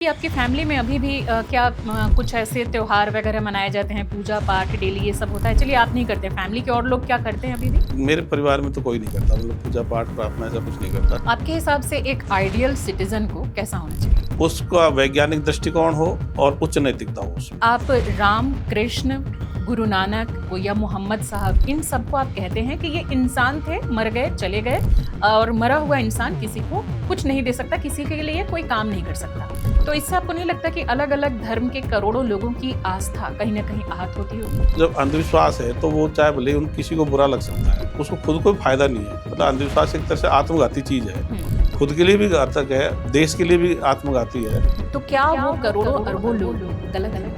कि आपकी फैमिली में अभी भी क्या कुछ ऐसे त्योहार वगैरह मनाए जाते हैं, पूजा पाठ डेली ये सब होता है? चलिए आप नहीं करते, फैमिली के और लोग क्या करते हैं अभी भी? मेरे परिवार में तो कोई नहीं करता, मतलब पूजा पाठ प्रार्थना ऐसा कुछ नहीं करता। आपके हिसाब से एक आइडियल सिटीजन को कैसा होना चाहिए? उसका वैज्ञानिक दृष्टिकोण हो और उच्च नैतिकता हो उसमें। आप राम, कृष्ण, गुरु नानक या मोहम्मद साहब, इन सबको आप कहते हैं कि ये इंसान थे, मर गए, चले गए, और मरा हुआ इंसान किसी को कुछ नहीं दे सकता, किसी के लिए कोई काम नहीं कर सकता। तो इससे आपको नहीं लगता कि अलग अलग धर्म के करोड़ों लोगों की आस्था कहीं ना कहीं आहत होती होगी? जब अंधविश्वास है तो वो चाहे भले उन किसी को बुरा लग सकता है, उसको खुद को फायदा नहीं है। मतलब अंधविश्वास एक तरह से आत्मघाती चीज है, खुद के लिए भी घातक है, देश के लिए भी आत्मघाती है। तो क्या वो करोड़ों अरबों लोग गलत है?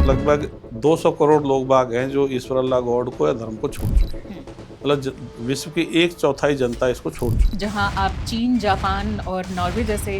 लगभग 200 करोड़ लोग बाग हैं जो ईश्वर अल्लाह गॉड को या धर्म को छोड़ चुके हैं। मतलब विश्व की 1/4 जनता इसको छोड़ चुकी है। जहां आप चीन, जापान और नॉर्वे जैसे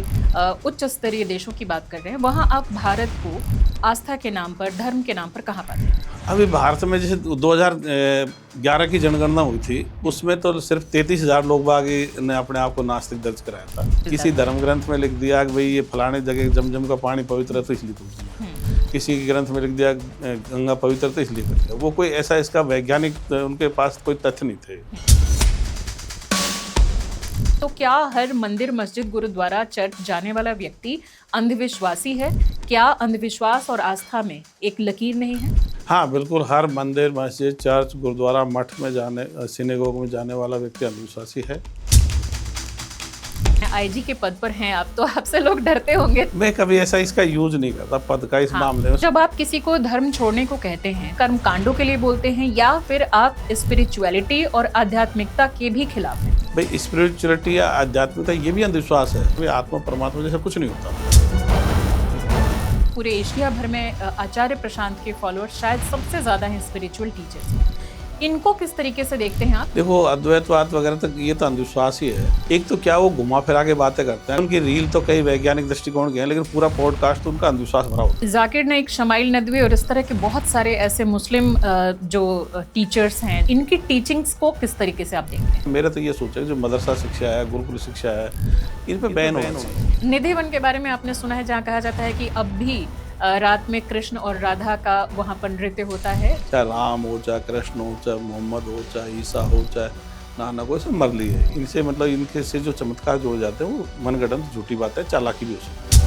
उच्च स्तरीय देशों की बात कर रहे हैं, वहां आप भारत को आस्था के नाम पर, धर्म के नाम पर कहां पाते हैं? अभी भारत में जैसे 2011 की जनगणना हुई थी, उसमें तो सिर्फ 33,000 लोग बाग ने अपने आप को नास्तिक दर्ज कराया था। किसी धर्म ग्रंथ में लिख दिया कि भाई ये फलाने जगह जमजम का पानी पवित्र है तो इसलिए दूध दिया। किसी के ग्रंथ में लिख दिया गंगा पवित्र तो इसलिए कर दिया। वो कोई ऐसा इसका वैज्ञानिक उनके पास कोई तथ्य नहीं थे। तो क्या हर मंदिर, मस्जिद, गुरुद्वारा, चर्च जाने वाला व्यक्ति अंधविश्वासी है? क्या अंधविश्वास और आस्था में एक लकीर नहीं है? हाँ बिल्कुल, हर मंदिर, मस्जिद, चर्च, गुरुद्वारा, मठ में जाने, सिनेगोग में जाने वाला व्यक्ति अंधविश्वासी है। आईजी के पद पर हैं आप, तो आपसे लोग डरते होंगे। मैं कभी ऐसा इसका यूज नहीं करता पद का इस मामले में। जब आप किसी को धर्म छोड़ने को कहते हैं, कर्म कांडों के लिए बोलते हैं, या फिर आप स्पिरिचुअलिटी और आध्यात्मिकता के भी खिलाफ हैं? भाई स्पिरिचुअलिटी या आध्यात्मिकता ये भी अंधविश्वास है। भाई आत्मा परमात्मा जैसा कुछ नहीं होता। पूरे एशिया भर में आचार्य प्रशांत के फॉलोअर्स शायद सबसे ज्यादा हैं स्पिरिचुअल टीचर्स। इनको किस तरीके से देखते हैं आप? देखो, अद्वैतवाद वगैरह तक ये तो अंधविश्वास ही है। एक तो क्या वो घुमा फिरा के बातें करते हैं, उनकी रील तो कई वैज्ञानिक दृष्टिकोण के हैं, लेकिन पूरा पॉडकास्ट तो उनका अंधविश्वास भरा होता है। जाकिर नाइक, शमाइल नदवी और इस तरह के बहुत सारे ऐसे मुस्लिम जो टीचर्स हैं, इनकी टीचिंग्स को किस तरीके से आप देखते हैं? मेरा तो ये सोचा है जो मदरसा शिक्षा है, गुरुकुल शिक्षा है, इन पे बैन होना चाहिए। निधि वन के बारे में आपने सुना है, जहाँ कहा जाता है कि अब भी रात में कृष्ण और राधा का वहाँ पर नृत्य होता है। चाहे राम हो, चाहे कृष्ण हो, चाहे मोहम्मद हो, चाहे ईसा हो, चाहे नानक हो, सब मर लिए। इनसे मतलब इनके से जो चमत्कार जोड़े जाते हैं वो मनगढ़ंत झूठी बात है, चालाकी भी हो सकती है।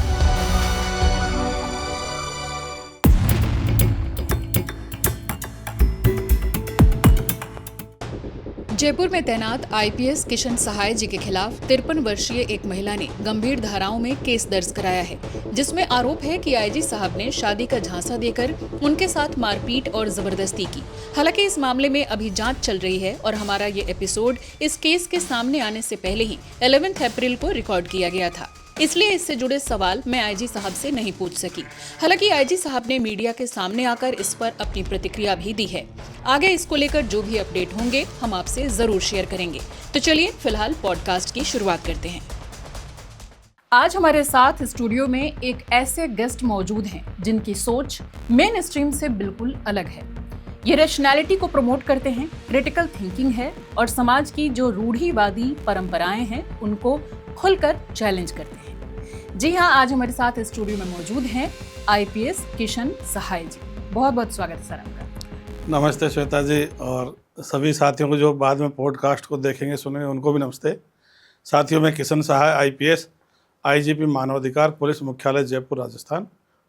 जयपुर में तैनात आईपीएस किशन सहाय जी के खिलाफ 53 वर्षीय एक महिला ने गंभीर धाराओं में केस दर्ज कराया है, जिसमें आरोप है कि आईजी साहब ने शादी का झांसा देकर उनके साथ मारपीट और जबरदस्ती की। हालांकि इस मामले में अभी जांच चल रही है और हमारा ये एपिसोड इस केस के सामने आने से पहले ही 11 अप्रैल को रिकॉर्ड किया गया था, इसलिए इससे जुड़े सवाल मैं आईजी साहब से नहीं पूछ सकी। हालांकि आईजी साहब ने मीडिया के सामने आकर इस पर अपनी प्रतिक्रिया भी दी है। आगे इसको लेकर जो भी अपडेट होंगे हम आपसे जरूर शेयर करेंगे। तो चलिए फिलहाल पॉडकास्ट की शुरुआत करते हैं। आज हमारे साथ स्टूडियो में एक ऐसे गेस्ट मौजूद हैं जिनकी सोच मेन स्ट्रीम से बिल्कुल अलग है। ये रैशनैलिटी को प्रमोट करते हैं, क्रिटिकल थिंकिंग है और समाज की जो रूढ़िवादी परंपराएं हैं उनको खुलकर चैलेंज करते हैं। जी हाँ, आज हमारे साथ स्टूडियो में मौजूद हैं आईपीएस किशन सहाय जी। बहुत बहुत स्वागत है सर आपका। नमस्ते श्वेता जी, और सभी साथियों को जो बाद में पॉडकास्ट को देखेंगे सुनेंगे उनको भी नमस्ते। साथियों, मैं किशन सहाय, आईपीएस, आईजीपी मानवाधिकार, पुलिस मुख्यालय जयपुर, राजस्थान।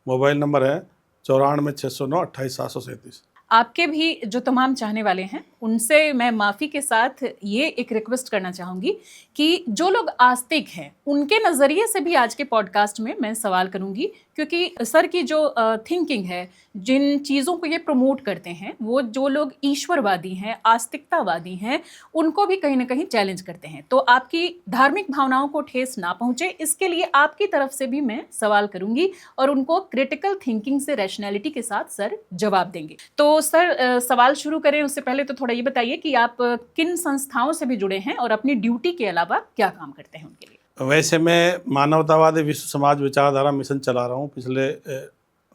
मोबाइल नंबर है 94 609 28 737। आपके भी जो तमाम चाहने वाले हैं उनसे मैं माफ़ी के साथ ये एक रिक्वेस्ट करना चाहूँगी कि जो लोग आस्तिक हैं उनके नज़रिए से भी आज के पॉडकास्ट में मैं सवाल करूँगी, क्योंकि सर की जो थिंकिंग है, जिन चीज़ों को ये प्रमोट करते हैं, वो जो लोग ईश्वरवादी हैं, आस्तिकतावादी हैं, उनको भी कहीं ना कहीं चैलेंज करते हैं। तो आपकी धार्मिक भावनाओं को ठेस ना पहुँचे, इसके लिए आपकी तरफ से भी मैं सवाल करूँगी और उनको क्रिटिकल थिंकिंग से, रैशनैलिटी के साथ सर जवाब देंगे। तो सर सवाल शुरू करें उससे पहले तो थोड़ा ये बताइए कि आप किन संस्थाओं से भी जुड़े हैं और अपनी ड्यूटी के अलावा क्या काम करते हैं उनके लिए? वैसे मैं मानवतावादी विश्व समाज विचारधारा मिशन चला रहा हूँ पिछले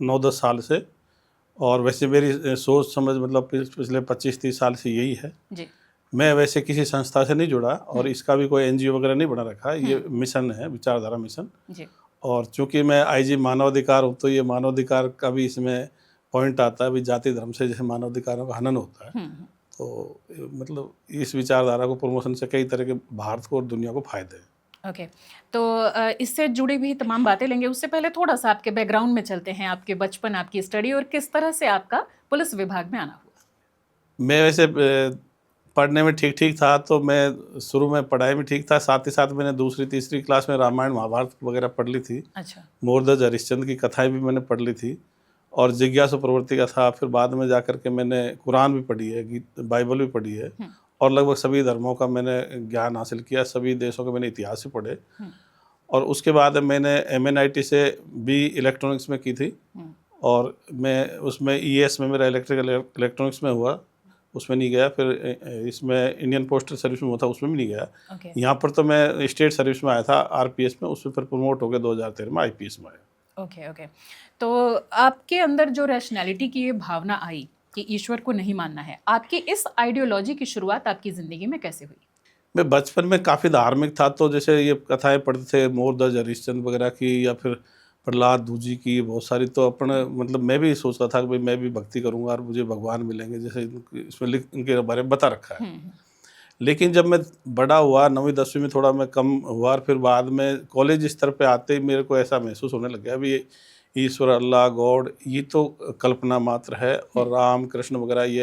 9-10 साल से, और वैसे मेरी सोच समझ मतलब पिछले 25-30 साल से यही है जी। मैं वैसे किसी संस्था से नहीं जुड़ा और इसका भी कोई एनजीओ वगैरह नहीं बना रखा, ये मिशन है, विचारधारा मिशन। जी। और चूंकि मैं आईजी मानवाधिकार हूँ तो ये मानवाधिकार का भी इसमें पॉइंट आता है, भी जाति धर्म से जैसे मानवाधिकारों का हनन होता है, तो मतलब इस विचारधारा को प्रमोशन से कई तरह के भारत को और दुनिया को फायदे हैं। ओके, तो इससे जुड़ी भी तमाम बातें लेंगे। उससे पहले थोड़ा सा आपके बैकग्राउंड में चलते हैं, आपके बचपन, आपकी स्टडी और किस तरह से आपका पुलिस विभाग में आना हुआ। मैं वैसे पढ़ने में ठीक ठीक था, तो मैं शुरू में पढ़ाई में ठीक था, साथ ही साथ मैंने दूसरी तीसरी क्लास में रामायण महाभारत वगैरह पढ़ ली थी। अच्छा। मोरध्वज हरिश्चंद्र की कथाएं भी मैंने पढ़ ली थी और जिज्ञासु प्रवृत्ति का था। फिर बाद में जाकर के मैंने कुरान भी पढ़ी है, बाइबल भी पढ़ी है और लगभग सभी धर्मों का मैंने ज्ञान हासिल किया, सभी देशों के मैंने इतिहास भी पढ़े। और उसके बाद मैंने MNIT से भी इलेक्ट्रॉनिक्स में की थी और मैं उसमें ES में मेरा इलेक्ट्रॉनिक्स में हुआ, उसमें नहीं गया। फिर इसमें इंडियन पोस्टल सर्विस में हुआ था, उसमें भी नहीं गया। यहाँ पर तो मैं स्टेट सर्विस में आया था RPS में, उसमें फिर प्रमोट हो गया 2013 में IPS में आया। ओके, तो आपके अंदर जो रैशनैलिटी की ये भावना आई कि ईश्वर को नहीं मानना है, आपकी इस आइडियोलॉजी की शुरुआत आपकी ज़िंदगी में कैसे हुई? मैं बचपन में काफ़ी धार्मिक था, तो जैसे ये कथाएं पढ़ते थे मोरध्वज हरिश्चंद्र वगैरह की या फिर प्रहलाद दूजी की, बहुत सारी, तो अपने मतलब मैं भी सोचता था कि भाई मैं भी भक्ति करूंगा और मुझे भगवान मिलेंगे, जैसे इसमें इनके बारे में बता रखा है। लेकिन जब मैं बड़ा हुआ 9वीं 10वीं में थोड़ा मैं कम हुआ और फिर बाद में कॉलेज स्तर पे आते ही मेरे को ऐसा महसूस होने लग गया भी ईश्वर, अल्लाह, गॉड ये तो कल्पना मात्र है और राम कृष्ण वगैरह ये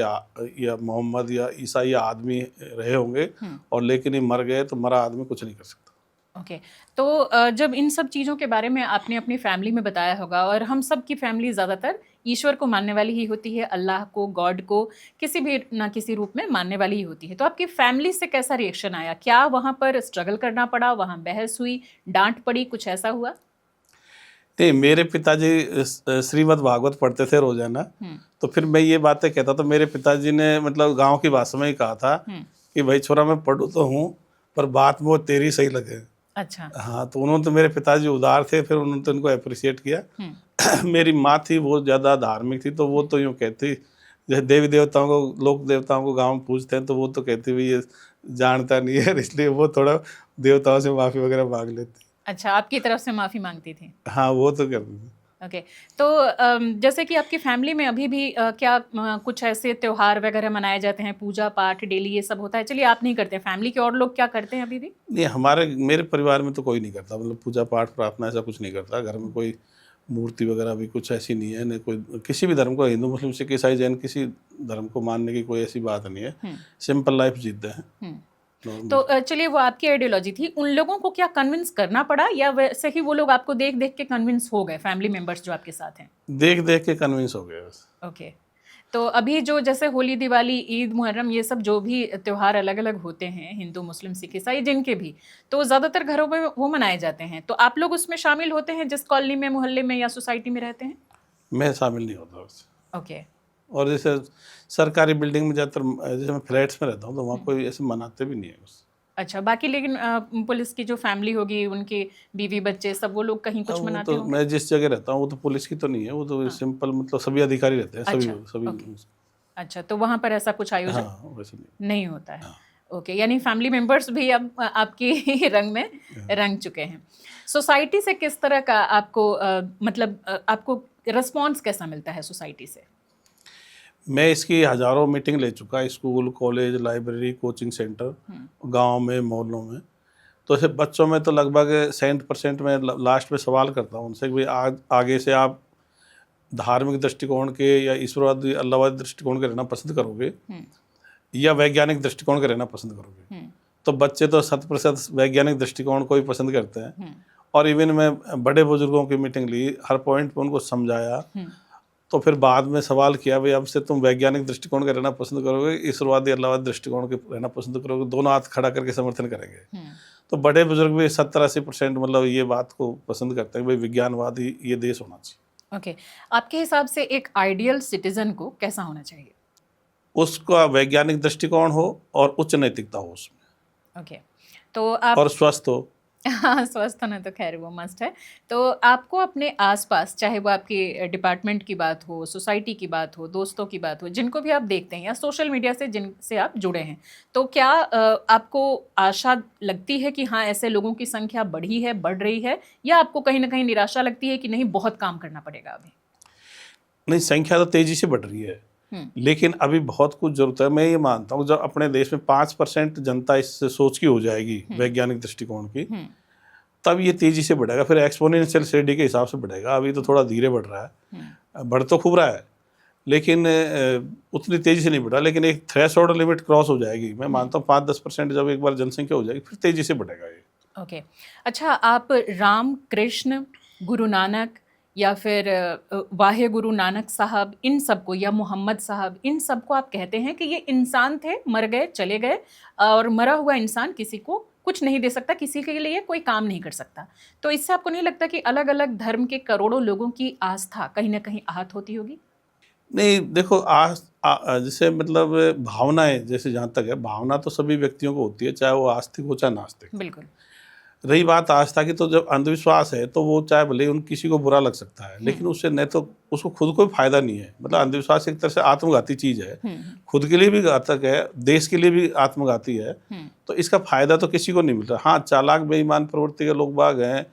या मोहम्मद या ईसा ये आदमी रहे होंगे और लेकिन ये मर गए, तो मरा आदमी कुछ नहीं कर सकता। ओके, तो जब इन सब चीज़ों के बारे में आपने अपनी फैमिली में बताया होगा, और हम सब की फैमिली ज़्यादातर ईश्वर को मानने वाली ही होती है, अल्लाह को, गॉड को किसी भी ना किसी रूप में मानने वाली ही होती है, तो आपकी फैमिली से कैसा रिएक्शन आया? क्या वहाँ पर स्ट्रगल करना पड़ा, वहाँ बहस हुई, डांट पड़ी, कुछ ऐसा हुआ? नहीं, मेरे पिताजी श्रीमद् भागवत पढ़ते थे रोजाना, तो फिर मैं ये बातें कहता तो मेरे पिताजी ने मतलब गांव की भाषा में ही कहा था कि भाई छोरा मैं पढ़ू तो हूँ पर बात में वो तेरी सही लगे। अच्छा। हाँ, तो उन्होंने तो मेरे पिताजी उदार थे, फिर उन्होंने तो इनको अप्रिशिएट किया। मेरी माँ थी वो ज़्यादा धार्मिक थी, तो वो तो यूँ कहती, जैसे देवी देवताओं को, लोक देवताओं को गाँव में पूजते हैं, तो वो तो कहती भी ये जानता नहीं है, इसलिए वो थोड़ा देवताओं से माफ़ी वगैरह मांग लेती। अच्छा, आपकी तरफ से माफ़ी मांगती थी? हाँ, वो तो करती थी। ओके, तो जैसे कि आपकी फैमिली में अभी भी क्या कुछ ऐसे त्योहार वगैरह मनाए जाते हैं, पूजा पाठ डेली ये सब होता है? चलिए आप नहीं करते, फैमिली के और लोग क्या करते हैं अभी भी? नहीं, मेरे परिवार में तो कोई नहीं करता, मतलब पूजा पाठ प्रार्थना ऐसा कुछ नहीं करता। घर में कोई मूर्ति वगैरह भी कुछ ऐसी नहीं है, नहीं कोई किसी भी धर्म को, हिंदू मुस्लिम सिख ईसाई जैन किसी धर्म को मानने की कोई ऐसी बात नहीं है। सिंपल लाइफ जीते हैं। तो चलिए, वो आपकी आइडियोलॉजी थी, उन लोगों को क्या कन्विंस करना पड़ा या वैसे ही वो लोग आपको देख देख के कन्विंस हो गए, फैमिली मेंबर्स जो आपके साथ हैं? देख देख के कन्विंस हो गए बस। ओके, तो अभी जो जैसे होली, दिवाली, ईद, मुहर्रम ये सब जो भी त्योहार अलग अलग होते हैं, हिंदू मुस्लिम सिख ईसाई जिनके भी, तो ज़्यादातर घरों में वो मनाए जाते हैं, तो आप लोग उसमें शामिल होते हैं जिस कॉलोनी में, मोहल्ले में या सोसाइटी में रहते हैं? मैं शामिल नहीं होता बस। ओके। और जैसे सरकारी बिल्डिंग में ज़्यादातर, जैसे मैं फ्लैट्स में रहता हूँ, तो वहाँ कोई ऐसे मनाते भी नहीं है बस। अच्छा, बाकी लेकिन पुलिस की जो फैमिली होगी, उनके बीवी बच्चे सब, वो लोग कहीं कुछ मनाते तो मैं जिस जगह रहता हूँ वो तो पुलिस की तो नहीं है, वो तो सिंपल मतलब सभी अधिकारी रहते हैं, सभी। अच्छा, तो वहाँ पर ऐसा कुछ आयोजन हाँ, वैसे नहीं होता है। ओके, यानी फैमिली मेंबर्स भी अब आपके रंग में रंग चुके हैं। सोसाइटी से किस तरह का आपको मतलब आपको रिस्पॉन्स कैसा मिलता है सोसाइटी से? मैं इसकी हज़ारों मीटिंग ले चुका, school, college, library, coaching centre, गांव में, मोहल्लों में। तो ऐसे बच्चों में तो लगभग 70% में लास्ट में सवाल करता हूँ उनसे कि भाई आगे से आप धार्मिक दृष्टिकोण के या ईश्वरवादी अल्लाहवादी दृष्टिकोण के रहना पसंद करोगे या वैज्ञानिक दृष्टिकोण के रहना पसंद करोगे? तो बच्चे तो 100% वैज्ञानिक दृष्टिकोण को ही पसंद करते हैं। और इवन मैं बड़े बुजुर्गों की मीटिंग ली, हर पॉइंट पर उनको समझाया, तो फिर बाद में सवाल किया भाई अब से तुम वैज्ञानिक दृष्टिकोण के रहना पसंद करोगे, ईश्वरवादी अल्लाहवादी दृष्टिकोण के रहना पसंद करोगे? दोनों हाथ खड़ा करके समर्थन करेंगे। तो बड़े बुजुर्ग भी 70-80% मतलब ये बात को पसंद करते हैं भाई विज्ञानवाद ही ये देश होना चाहिए। ओके, आपके हिसाब से एक आइडियल सिटीजन को कैसा होना चाहिए? उसका वैज्ञानिक दृष्टिकोण हो और उच्च नैतिकता हो उसमें। ओके, तो आप और स्वस्थ हो। हाँ, स्वस्थ होना तो खैर वो मस्ट है। तो आपको अपने आसपास, चाहे वो आपके डिपार्टमेंट की बात हो, सोसाइटी की बात हो, दोस्तों की बात हो, जिनको भी आप देखते हैं या सोशल मीडिया से जिनसे आप जुड़े हैं, तो क्या आपको आशा लगती है कि हाँ, ऐसे लोगों की संख्या बढ़ी है, बढ़ रही है, या आपको कहीं ना कहीं निराशा लगती है कि नहीं, बहुत काम करना पड़ेगा अभी? नहीं, संख्या तो तेजी से बढ़ रही है, लेकिन अभी बहुत कुछ जरूरत है। मैं ये मानता हूँ जब अपने देश में 5% जनता इस सोच की हो जाएगी वैज्ञानिक दृष्टिकोण की, तब ये तेजी से बढ़ेगा, फिर एक्सपोनेंशियल स्टडी के हिसाब से बढ़ेगा। अभी तो थोड़ा धीरे बढ़ रहा है, बढ़ तो खूब रहा है, लेकिन उतनी तेजी से नहीं बढ़ा। लेकिन एक थ्रेशोल्ड लिमिट क्रॉस हो जाएगी, मैं मानता हूँ 5-10% जब एक बार जनसंख्या हो जाएगी, फिर तेजी से बढ़ेगा ये। ओके। अच्छा, आप राम, कृष्ण, गुरु नानक या फिर वाहे गुरु नानक साहब, इन सबको, या मोहम्मद साहब, इन सबको आप कहते हैं कि ये इंसान थे, मर गए, चले गए, और मरा हुआ इंसान किसी को कुछ नहीं दे सकता, किसी के लिए कोई काम नहीं कर सकता। तो इससे आपको नहीं लगता कि अलग अलग धर्म के करोड़ों लोगों की आस्था कहीं ना कहीं आहत होती होगी? नहीं, देखो जैसे मतलब भावनाएं, जैसे जहाँ तक है, भावना तो सभी व्यक्तियों को होती है, चाहे वो आस्तिक हो चाहे नास्तिक। बिल्कुल। रही बात आस्था की, तो जब अंधविश्वास है तो वो चाहे भले उन किसी को बुरा लग सकता है, लेकिन उससे न तो उसको खुद कोई फायदा नहीं है। मतलब अंधविश्वास एक तरह से आत्मघाती चीज है, खुद के लिए भी घातक है, देश के लिए भी आत्मघाती है। तो इसका फायदा तो किसी को नहीं मिल रहा। हाँ, चालाक बेईमान प्रवृत्ति के लोग बाग हैं,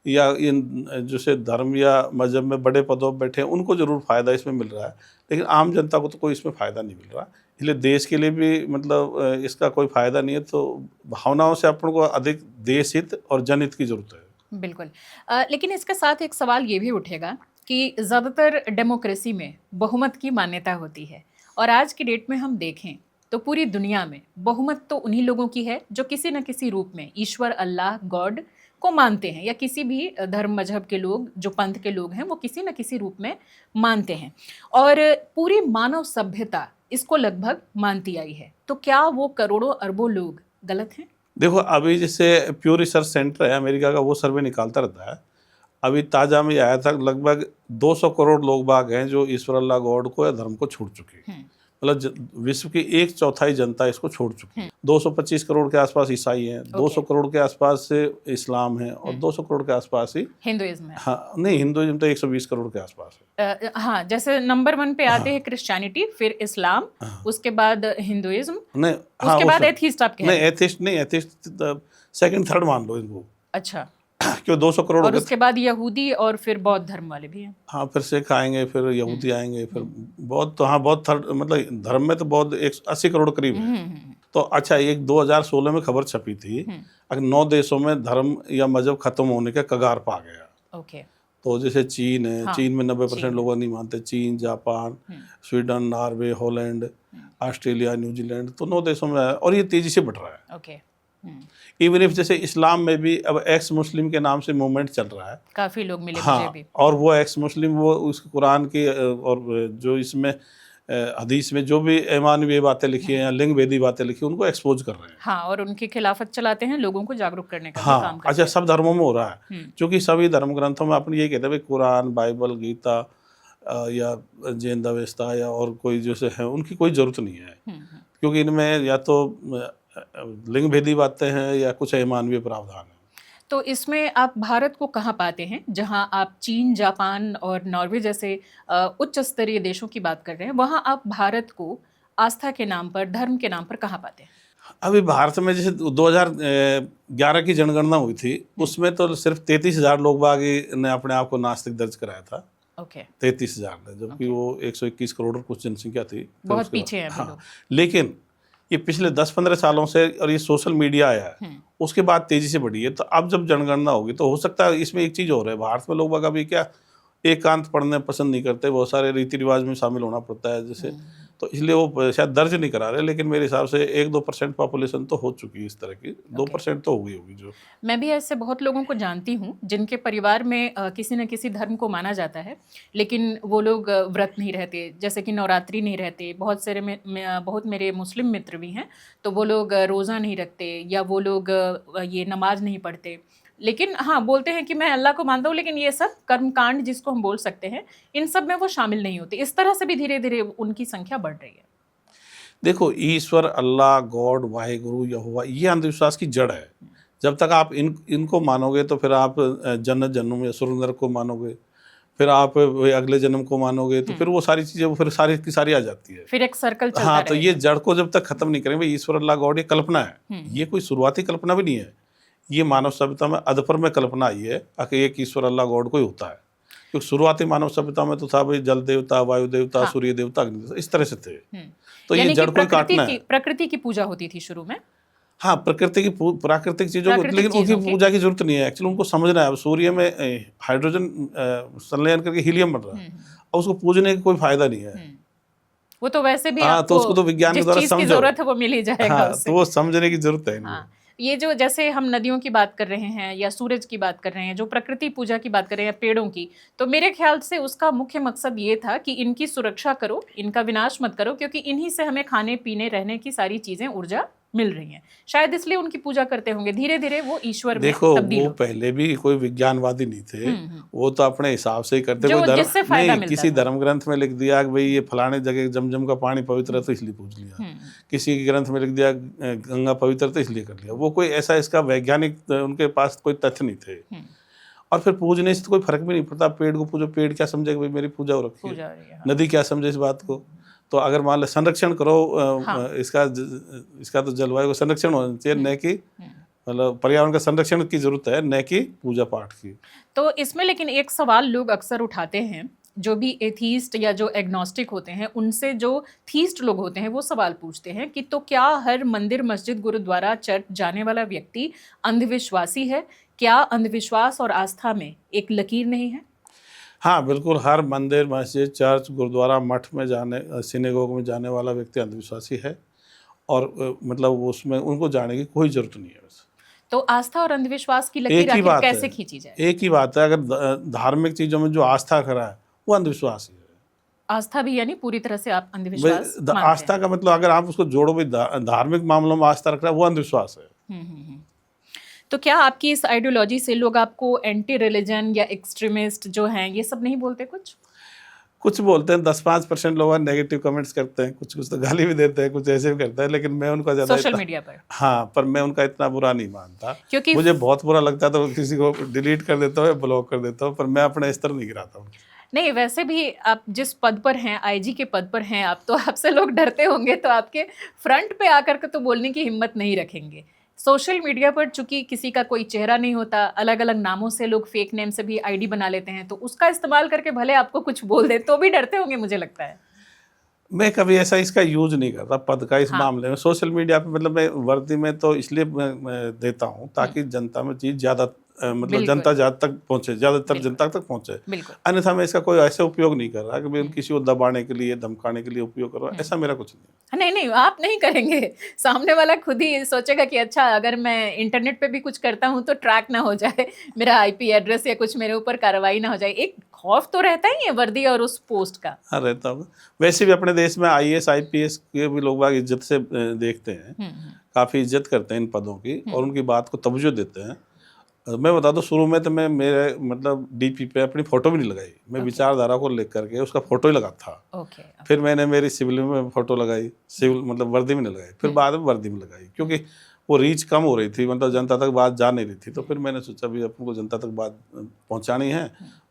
या इन जैसे धर्म या मजहब में बड़े पदों पर बैठे हैं, उनको जरूर फायदा इसमें मिल रहा है, लेकिन आम जनता को तो कोई इसमें फायदा नहीं मिल रहा। इसलिए देश के लिए भी मतलब इसका कोई फायदा नहीं है। तो भावनाओं से अपन को अधिक देश हित और जनहित की जरूरत है। बिल्कुल। लेकिन इसके साथ एक सवाल ये भी उठेगा कि ज़्यादातर डेमोक्रेसी में बहुमत की मान्यता होती है, और आज की डेट में हम देखें तो पूरी दुनिया में बहुमत तो उन्हीं लोगों की है जो किसी न किसी रूप में ईश्वर, अल्लाह, गॉड को मानते हैं, या किसी भी धर्म मजहब के लोग, जो पंथ के लोग हैं, वो किसी न किसी रूप में मानते हैं, और पूरी मानव सभ्यता इसको लगभग मानती आई है। तो क्या वो करोड़ों अरबों लोग गलत हैं? देखो, अभी जैसे प्यू रिसर्च सेंटर है अमेरिका का, वो सर्वे निकालता रहता है। अभी ताजा में आया था, लगभग 200 करोड़ लोग बाग हैं जो ईश्वर, अल्लाह, गॉड को या धर्म को छोड़ चुके हैं। मतलब विश्व की 1/4 जनता इसको छोड़ चुकी है। 225 करोड़ के आसपास ईसाई हैं, 200 करोड़ के आसपास से इस्लाम है, और 200 करोड़ के आसपास ही हिंदुइज्म है। हाँ, नहीं, हिंदुइज्म तो 120 करोड़ के आसपास है। हाँ, जैसे नंबर 1 पे आते हैं क्रिश्चियनिटी, फिर इस्लाम, उसके बाद हिंदुइज्म, नहीं, उसके बाद एथीस्ट। आप नहीं, एथिस्ट नहीं, एथिस्ट सेकंड थर्ड मान लो इनको। अच्छा। क्यों 200 करोड़ और उसके बाद यहूदी, और फिर बौद्ध धर्म वाले भी हैं। हाँ, फिर सिख आएंगे, फिर यहूदी आएंगे, फिर बौद्ध। तो हाँ, बौद्ध थर्ड, मतलब धर्म में तो बौद्ध 180 करोड़ करीब है। तो अच्छा, एक 2016 में खबर छपी थी, अगर 9 देशों में धर्म या मजहब खत्म होने के कगार पा गया। ओके। तो जैसे चीन है, हाँ, चीन में 90% लोग नहीं मानते। चीन, Japan, Sweden, Norway, Holland, Australia, New Zealand, तो 9 देशों में है, और ये तेजी से बढ़ रहा है। ओके। इवन इफ जैसे इस्लाम में भी अब एक्स मुस्लिम के नाम से मूवमेंट चल रहा है। काफी लोग मिले हाँ, मुझे भी। और वो एक्स मुस्लिम, वो उस कुरान की और जो इसमें हदीस में जो भी ईमानवी बातें लिखी हैं या लिंग भेदी बातें लिखी, उनको एक्सपोज कर रहे हैं। हाँ, और उनकी खिलाफत चलाते हैं, लोगों को जागरूक करने का भी हाँ, काम करते अच्छा, हैं। सब धर्मों में हो रहा है, क्योंकि सभी धर्म ग्रंथों में अपन ये कहते हैं भाई, कुरान, बाइबल, गीता या जैन अवेस्ता या और कोई जैसे है, उनकी कोई जरूरत नहीं है, क्योंकि इनमें या तो लिंग भेदी बातें हैं या कुछ ईमानवी प्रावधान है। तो इसमें आप भारत को कहाँ पाते हैं, जहाँ आप चीन, जापान और नॉर्वे जैसे उच्च स्तरीय देशों की बात कर रहे हैं, वहाँ आप भारत को आस्था के नाम पर, धर्म के नाम पर कहाँ पाते हैं? अभी भारत में जैसे 2011 की जनगणना हुई थी, उसमें तो सिर्फ 33,000 लोग बाग ने अपने आप को नास्तिक दर्ज कराया था। ओके। 33,000 ने, जबकि वो 121 करोड़ कुछ जनसंख्या थी। बहुत पीछे हैं अभी हाँ, लोग। लेकिन ये पिछले 10-15 सालों से, और ये सोशल मीडिया आया है, उसके बाद तेजी से बढ़ी है। तो अब जब जनगणना होगी तो हो सकता है इसमें एक चीज़ हो रहा है, भारत में लोग बाग अभी क्या एकांत पढ़ने पसंद नहीं करते, बहुत सारे रीति रिवाज में शामिल होना पड़ता है जैसे, तो इसलिए वो शायद दर्ज नहीं करा रहे। लेकिन मेरे हिसाब से 1-2% पॉपुलेशन तो हो चुकी है इस तरह की, 2% तो हो गई होगी। जो मैं भी ऐसे बहुत लोगों को जानती हूँ जिनके परिवार में किसी न किसी धर्म को माना जाता है, लेकिन वो लोग व्रत नहीं रहते, जैसे कि नवरात्रि नहीं रहते। बहुत सारे बहुत मेरे मुस्लिम मित्र भी हैं, तो वो लोग रोज़ा नहीं रखते, या वो लोग ये नमाज नहीं पढ़ते। लेकिन हाँ, बोलते हैं कि मैं अल्लाह को मानता हूँ, लेकिन ये सब कर्मकांड जिसको हम बोल सकते हैं, इन सब में वो शामिल नहीं होते। इस तरह से भी धीरे धीरे उनकी संख्या बढ़ रही है। देखो, ईश्वर, अल्लाह, गॉड, वाहेगुरु, यहोवा, ये अंधविश्वास की जड़ है। जब तक आप इनको मानोगे तो फिर आप जन्नत जन्नम या स्वर्ग नरक को मानोगे, फिर आप वही अगले जन्म को मानोगे, तो फिर वो सारी चीजें वो फिर सारी की सारी आ जाती है। फिर एक सर्कल चलता हाँ, तो रहेगा। ये जड़ को जब तक खत्म नहीं करेंगे, ईश्वर अल्लाह गॉड ये कल्पना है, ये कोई शुरुआती कल्पना भी नहीं है, ये मानव सभ्यता में अधपर में कल्पना आई है कि एक ईश्वर अल्लाह गॉड कोई होता है। क्योंकि शुरुआती मानव सभ्यता में तो था भाई जल देवता, वायु देवता, सूर्य देवता, अग्नि देवता, इस तरह से थे। तो ये यानी जड़ कि को काटना है। प्रकृति की पूजा होती थी शुरू में। हाँ, प्राकृतिक चीजों को, लेकिन उनकी पूजा की जरूरत नहीं है। एक्चुअली उनको समझना है, अब सूर्य में हाइड्रोजन संलयन करके हीलियम बन रहा है, और उसको पूजने का कोई फायदा नहीं है। वो तो वैसे भी हाँ, तो उसको तो विज्ञान के द्वारा समझो, जरूरत है वो मिल ही जाएगा। हाँ, तो वो समझने की जरूरत है। हाँ, ये जो जैसे हम नदियों की बात कर रहे हैं या सूरज की बात कर रहे हैं, जो प्रकृति पूजा की बात कर रहे हैं, पेड़ों की, तो मेरे ख्याल से उसका मुख्य मकसद ये था कि इनकी सुरक्षा करो, इनका विनाश मत करो, क्योंकि इन्हीं से हमें खाने पीने रहने की सारी चीजें, ऊर्जा मिल रही हैं। शायद इसलिए उनकी पूजा करते होंगे। धीरे धीरे वो ईश्वर में देखो, तब्दील वो पहले भी कोई विज्ञानवादी नहीं थे, वो तो अपने हिसाब से ही करते। कोई धर्म नहीं, किसी धर्म ग्रंथ में लिख दिया कि भाई ये फलाने जगह जमजम का पानी पवित्र है तो इसलिए पूज लिया, किसी के ग्रंथ में लिख दिया गंगा पवित्र तो इसलिए कर लिया। वो कोई ऐसा इसका वैज्ञानिक उनके पास कोई तथ्य नहीं थे। और फिर पूजने से तो कोई फर्क भी नहीं पड़ता। पेड़ को पूजो, पेड़ क्या समझेगा भाई मेरी पूजा हो रखी है, नदी क्या समझे इस बात को। तो अगर मान लो संरक्षण करो, इसका तो जलवायु का संरक्षण होना चाहिए, न कि मतलब पर्यावरण का संरक्षण की जरूरत है, न कि पूजा पाठ की। तो इसमें लेकिन एक सवाल लोग अक्सर उठाते हैं, जो भी एथीस्ट या जो एग्नोस्टिक होते हैं, उनसे जो थीस्ट लोग होते हैं वो सवाल पूछते हैं कि तो क्या हर मंदिर, मस्जिद, गुरुद्वारा, चर्च जाने वाला व्यक्ति अंधविश्वासी है? क्या अंधविश्वास और आस्था में एक लकीर नहीं है? हाँ, बिल्कुल, हर मंदिर, मस्जिद, चर्च, गुरुद्वारा, मठ में जाने, सिनेगोग में जाने वाला व्यक्ति अंधविश्वासी है, और मतलब उसमें उनको जाने की कोई जरूरत नहीं है। तो आस्था और अंधविश्वास की लकीर आखिर कैसे खींची जाए? एक ही बात है, अगर धार्मिक चीजों में जो आस्था करा है वो अंधविश्वास ही है। आस्था भी यानी पूरी तरह से आप अंधविश्वास मानते आस्था का मतलब अगर आप उसको जोड़ो भी, धार्मिक मामलों में आस्था रखना वो अंधविश्वास है। तो क्या आपकी इस आइडियोलॉजी से लोग आपको एंटी रिलीजन या एक्सट्रीमिस्ट जो हैं ये सब नहीं बोलते? कुछ बोलते हैं, 10-5% लोग नेगेटिव कमेंट्स करते हैं, कुछ तो गाली भी देते हैं, कुछ ऐसे भी करते हैं, लेकिन मैं उनका ज्यादा सोशल मीडिया पर, हाँ, पर मैं उनका इतना बुरा नहीं मानता, क्योंकि मुझे बहुत बुरा लगता है तो किसी को डिलीट कर देता हूँ या ब्लॉक कर देता हूँ, पर मैं अपने स्तर नहीं गिराता हूँ। नहीं, वैसे भी आप जिस पद पर हैं, आईजी के पद पर हैं आप, तो आपसे लोग डरते होंगे, तो आपके फ्रंट पे आकर के तो बोलने की हिम्मत नहीं रखेंगे। सोशल मीडिया पर चूंकि किसी का कोई चेहरा नहीं होता, अलग अलग नामों से लोग फेक नेम से भी आईडी बना लेते हैं, तो उसका इस्तेमाल करके भले आपको कुछ बोल दे तो भी डरते होंगे, मुझे लगता है। मैं कभी ऐसा इसका यूज नहीं करता पद का इस मामले में। सोशल मीडिया पे मतलब मैं वर्दी में तो इसलिए मैं देता हूँ ताकि जनता में चीज़ ज़्यादा मतलब जनता तक पहुँचे, ज़्यादातर जनता तक पहुँचे। अन्यथा मैं इसका कोई ऐसा उपयोग नहीं कर रहा कि मैं किसी को दबाने के लिए, धमकाने के लिए उपयोग कर रहा हूँ, ऐसा मेरा कुछ नहीं। नहीं, आप नहीं करेंगे, सामने वाला खुद ही सोचेगा कि अच्छा अगर मैं इंटरनेट पे भी कुछ करता हूँ तो ट्रैक ना हो जाए, मेरा आईपी एड्रेस या कुछ मेरे ऊपर कार्रवाई ना हो जाए। एक खौफ तो रहता ही है वर्दी और उस पोस्ट का। हाँ, रहता होगा। वैसे भी अपने देश में IAS IPS के भी लोग बाग इज्जत से देखते हैं, काफ़ी इज्जत करते हैं इन पदों की और उनकी बात को तवज्जो देते हैं। मैं बता दूं, शुरू में तो मैं मेरे मतलब DP पे अपनी फ़ोटो भी नहीं लगाई, मैं विचारधारा को लेकर करके उसका फ़ोटो ही लगा था। फिर मैंने मेरी सिविल में फ़ोटो लगाई, सिविल मतलब वर्दी में नहीं लगाई, फिर बाद में वर्दी में लगाई, क्योंकि वो रीच कम हो रही थी, मतलब जनता तक बात जा नहीं रही थी। तो फिर मैंने सोचा भी अपन को जनता तक बात पहुंचानी है,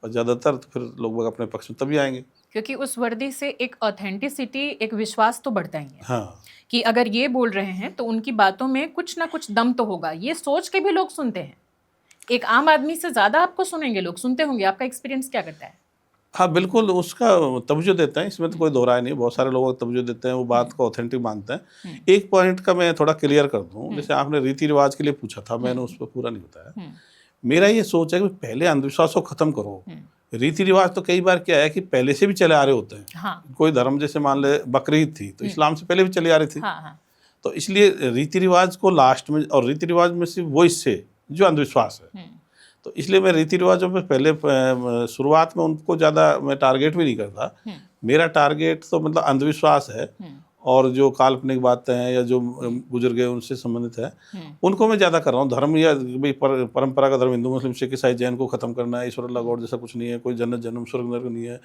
और ज़्यादातर तो फिर लोग अपने पक्ष में तभी आएंगे, क्योंकि उस वर्दी से एक ऑथेंटिसिटी, एक विश्वास तो बढ़ता ही है। हाँ, कि अगर ये बोल रहे हैं तो उनकी बातों में कुछ ना कुछ दम तो होगा, ये सोच के भी लोग सुनते हैं। एक आम आदमी से ज़्यादा आपको सुनेंगे, लोग सुनते होंगे। आपका एक्सपीरियंस क्या करता है? हाँ, बिल्कुल, उसका तवज्जो देते हैं, इसमें तो कोई दो राय नहीं। बहुत सारे लोग तवज्जो देते हैं, वो बात को ऑथेंटिक मानते हैं। एक पॉइंट का मैं थोड़ा क्लियर कर दूं, जैसे आपने रीति रिवाज के लिए पूछा था, मैंने उस पर पूरा नहीं बताया। मेरा ये सोच है कि पहले अंधविश्वास को खत्म करो। रीति रिवाज तो कई बार क्या है कि पहले से भी चले आ रहे होते हैं। हाँ। कोई धर्म जैसे मान ले बकरीद थी तो इस्लाम से पहले भी चली आ रही थी। हाँ। तो इसलिए रीति रिवाज को लास्ट में, और रीति रिवाज में से वो इससे जो अंधविश्वास है, तो इसलिए मैं रीति रिवाजों पे पहले शुरुआत में उनको ज़्यादा मैं टारगेट भी नहीं करता। मेरा टारगेट तो मतलब अंधविश्वास है, और जो काल्पनिक बातें हैं या जो गुजर गए उनसे संबंधित है, उनको मैं ज़्यादा कर रहा हूँ। धर्म या परंपरा का धर्म हिंदू मुस्लिम सिख ईसाई जैन को ख़त्म करना है, ईश्वर अल्लाह गॉड जैसा कुछ नहीं है, कोई जन्नत जन्म स्वर्ग नरक नहीं है,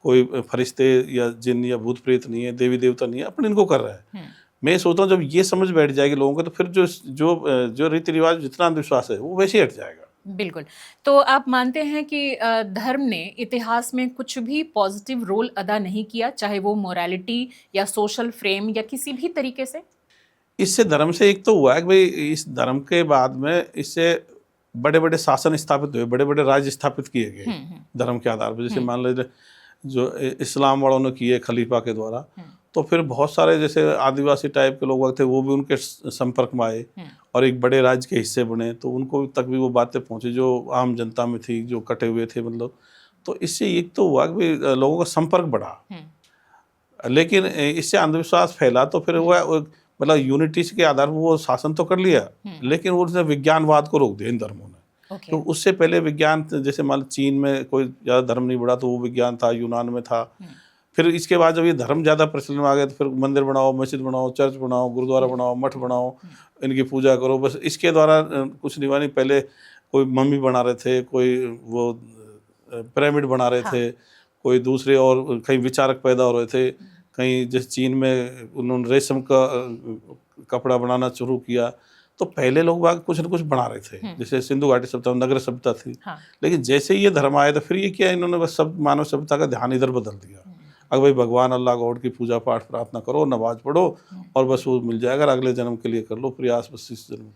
कोई फरिश्ते या जिन या भूत प्रेत नहीं है, देवी देवता नहीं है, अपन इनको कर रहे हैं। मैं सोचता हूँ जब ये समझ बैठ जाएगी लोगों को तो फिर जो जो जो रीति रिवाज जितना अंधविश्वास है वो वैसे ही हट जाएगा। बिल्कुल। तो आप मानते हैं कि धर्म ने इतिहास में कुछ भी पॉजिटिव रोल अदा नहीं किया, चाहे वो मोरालिटी या सोशल फ्रेम या किसी भी तरीके से? इससे धर्म से एक तो हुआ है कि भाई इस धर्म के बाद में इससे बड़े बड़े शासन स्थापित हुए, बड़े बड़े राज्य स्थापित किए गए धर्म के आधार पर। जैसे मान लीजिए जो इस्लाम वालों ने किए खलीफा के द्वारा, तो फिर बहुत सारे जैसे आदिवासी टाइप के लोग थे वो भी उनके संपर्क में आए और एक बड़े राज्य के हिस्से बने, तो उनको तक भी वो बातें पहुंची जो आम जनता में थी, जो कटे हुए थे मतलब। तो इससे एक तो हुआ कि लोगों का संपर्क बढ़ा, लेकिन इससे अंधविश्वास फैला। तो फिर हुआ मतलब यूनिटी के आधार पर वो शासन तो कर लिया, लेकिन उसने विज्ञानवाद को रोक दिया इन धर्मों ने। तो उससे पहले विज्ञान, जैसे मान चीन में कोई ज़्यादा धर्म नहीं बढ़ा तो वो विज्ञान था, यूनान में था। फिर इसके बाद जब ये धर्म ज़्यादा प्रचलन में आ गया तो फिर मंदिर बनाओ, मस्जिद बनाओ, चर्च बनाओ, गुरुद्वारा बनाओ, मठ बनाओ, इनकी पूजा करो। बस इसके द्वारा कुछ नहीं बनी। पहले कोई मम्मी बना रहे थे, कोई वो पिरामिड बना रहे थे, कोई दूसरे और कई विचारक पैदा हो रहे थे। कहीं जैसे चीन में उन्होंने रेशम का कपड़ा बनाना शुरू किया। तो पहले लोग बाग कुछ न कुछ बना रहे थे, जैसे सिंधु घाटी सभ्यता, नगर सभ्यता थी। लेकिन जैसे ही ये धर्म आया तो फिर ये किया इन्होंने, बस सब मानव सभ्यता का ध्यान इधर बदल दिया। अगर भाई भगवान अल्लाह गॉड की पूजा पाठ प्रार्थना करो, नमाज पढ़ो और बस वो मिल जाएगा, अगले जन्म के लिए कर लो प्रयास, बस इस जन्म।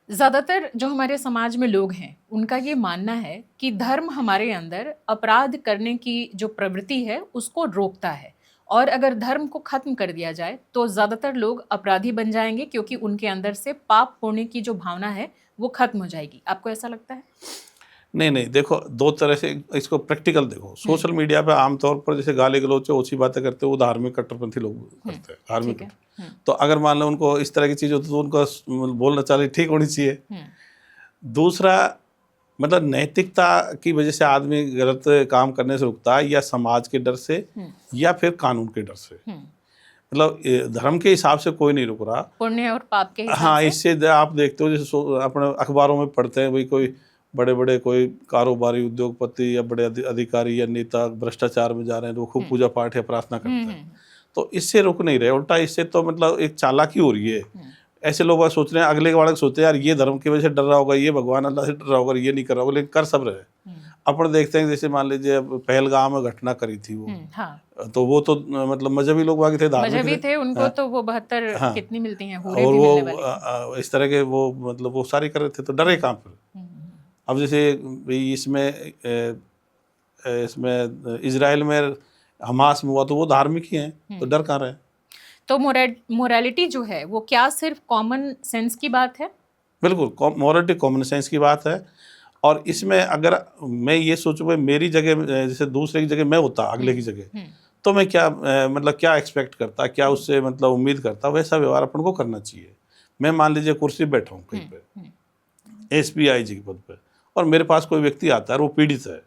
ज़्यादातर जो हमारे समाज में लोग हैं उनका ये मानना है कि धर्म हमारे अंदर अपराध करने की जो प्रवृत्ति है उसको रोकता है, और अगर धर्म को खत्म कर दिया जाए तो ज़्यादातर लोग अपराधी बन जाएंगे, क्योंकि उनके अंदर से पाप पुण्य की जो भावना है वो खत्म हो जाएगी। आपको ऐसा लगता है? नहीं, देखो दो तरह से इसको प्रैक्टिकल देखो। सोशल मीडिया पे आमतौर पर जैसे गाली गलौच ओछी बातें करते हैं वो धार्मिक कट्टरपंथी लोग करते हैं, धार्मिक। तो अगर मान लो उनको इस तरह की चीज़ होती तो उनको बोलना चाहिए, ठीक होनी चाहिए। दूसरा मतलब नैतिकता की वजह से आदमी गलत काम करने से रुकता है, या समाज के डर से या फिर कानून के डर से। मतलब धर्म के हिसाब से कोई नहीं रुक रहा, पुण्य और पाप के हिसाब से। हाँ, इससे आप देखते हो जैसे अपने अखबारों में पढ़ते हैं भाई कोई बड़े बड़े कोई कारोबारी उद्योगपति या बड़े अधिकारी या नेता भ्रष्टाचार में जा रहे हैं तो खूब पूजा पाठ या प्रार्थना करते हैं। तो इससे रुक नहीं रहे, उल्टा इससे तो मतलब एक चालाकी हो रही है। ऐसे लोग सोच रहे हैं, अगले वाले सोचते हैं यार ये धर्म की वजह से डर रहा होगा, ये भगवान अल्लाह से डर रहा होगा, ये नहीं कर रहा होगा, लेकिन कर सब रहे। अपन देखते हैं जैसे मान लीजिए पहलगाम में घटना करी थी वो, तो वो तो मतलब मजहबी लोग बाकी थे, मजहबी थे, उनको तो वो 72 कितनी मिलती हैं और वो इस तरह के वो मतलब वो सारी कर रहे थे, तो डरे कहाँ पर। अब जैसे इसमें इजराइल में हमास में हुआ तो वो धार्मिक ही हैं, तो डर कहाँ रहे। तो मोरालिटी जो है वो क्या सिर्फ कॉमन सेंस की बात है? बिल्कुल, मोरालिटी कॉमन सेंस की बात है। और इसमें अगर मैं ये सोचूं मेरी जगह जैसे दूसरे की जगह मैं होता अगले की जगह, तो मैं क्या मतलब क्या एक्सपेक्ट करता, क्या उससे मतलब उम्मीद करता, वैसा व्यवहार अपन को करना चाहिए। मैं मान लीजिए कुर्सी बैठा हूँ कहीं पे SBI जी के पद पे, और मेरे पास कोई व्यक्ति आता है और वो पीड़ित है,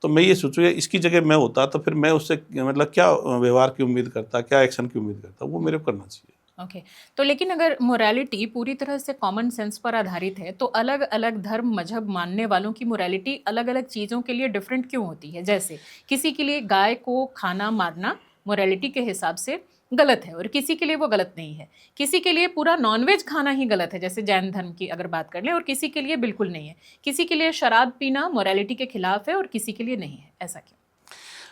तो मैं ये सोचूँ इसकी जगह मैं होता तो फिर मैं उससे मतलब क्या व्यवहार की उम्मीद करता, क्या एक्शन की उम्मीद करता, वो मेरे को करना चाहिए। ओके तो लेकिन अगर मोरालिटी पूरी तरह से कॉमन सेंस पर आधारित है तो अलग अलग धर्म मजहब मानने वालों की मोरालिटी अलग अलग चीज़ों के लिए डिफरेंट क्यों होती है? जैसे किसी के लिए गाय को खाना मारना मोरालिटी के हिसाब से गलत है और किसी के लिए वो गलत नहीं है। किसी के लिए पूरा नॉनवेज खाना ही गलत है, जैसे जैन धर्म की अगर बात कर लें, और किसी के लिए बिल्कुल नहीं है। किसी के लिए शराब पीना मोरालिटी के खिलाफ है और किसी के लिए नहीं है। ऐसा क्यों?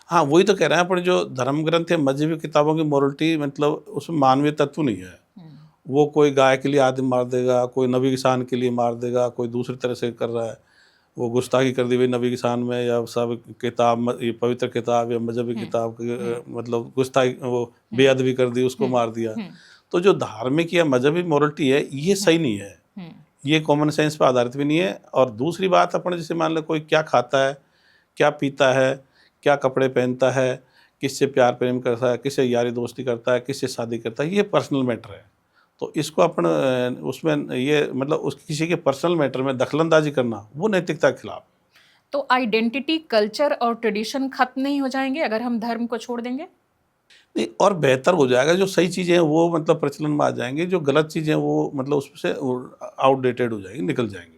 हाँ, वही तो कह रहे हैं अपन, जो धर्म ग्रंथ है मजहबी किताबों की मोरालिटी मतलब उसमें मानवीय तत्व नहीं है। वो कोई गाय के लिए आदमी मार देगा, कोई नबी किसान के लिए मार देगा, कोई दूसरी तरह से कर रहा है, वो गुस्ताखी कर दी हुई नबी किसान में, या सब किताब ये पवित्र किताब या मजहबी किताब मतलब गुस्ताखी वो बेअदबी कर दी, उसको मार दिया। तो जो धार्मिक या मजहबी मोरालिटी है ये सही नहीं है, ये कॉमन सेंस पर आधारित भी नहीं है। और दूसरी बात अपन जैसे मान लो कोई क्या खाता है, क्या पीता है, क्या कपड़े पहनता है, किससे प्यार प्रेम करता है, किससे यारी दोस्ती करता है, किससे शादी करता है, ये पर्सनल मैटर है। तो इसको अपन उसमें ये मतलब उस किसी के पर्सनल मैटर में दखलंदाजी करना वो नैतिकता के खिलाफ। तो आइडेंटिटी, कल्चर और ट्रेडिशन खत्म नहीं हो जाएंगे अगर हम धर्म को छोड़ देंगे? नहीं, और बेहतर हो जाएगा। जो सही चीज़ें हैं वो मतलब प्रचलन में आ जाएंगी, जो गलत चीज़ें वो मतलब उससे आउटडेटेड हो जाएंगी, निकल जाएंगी।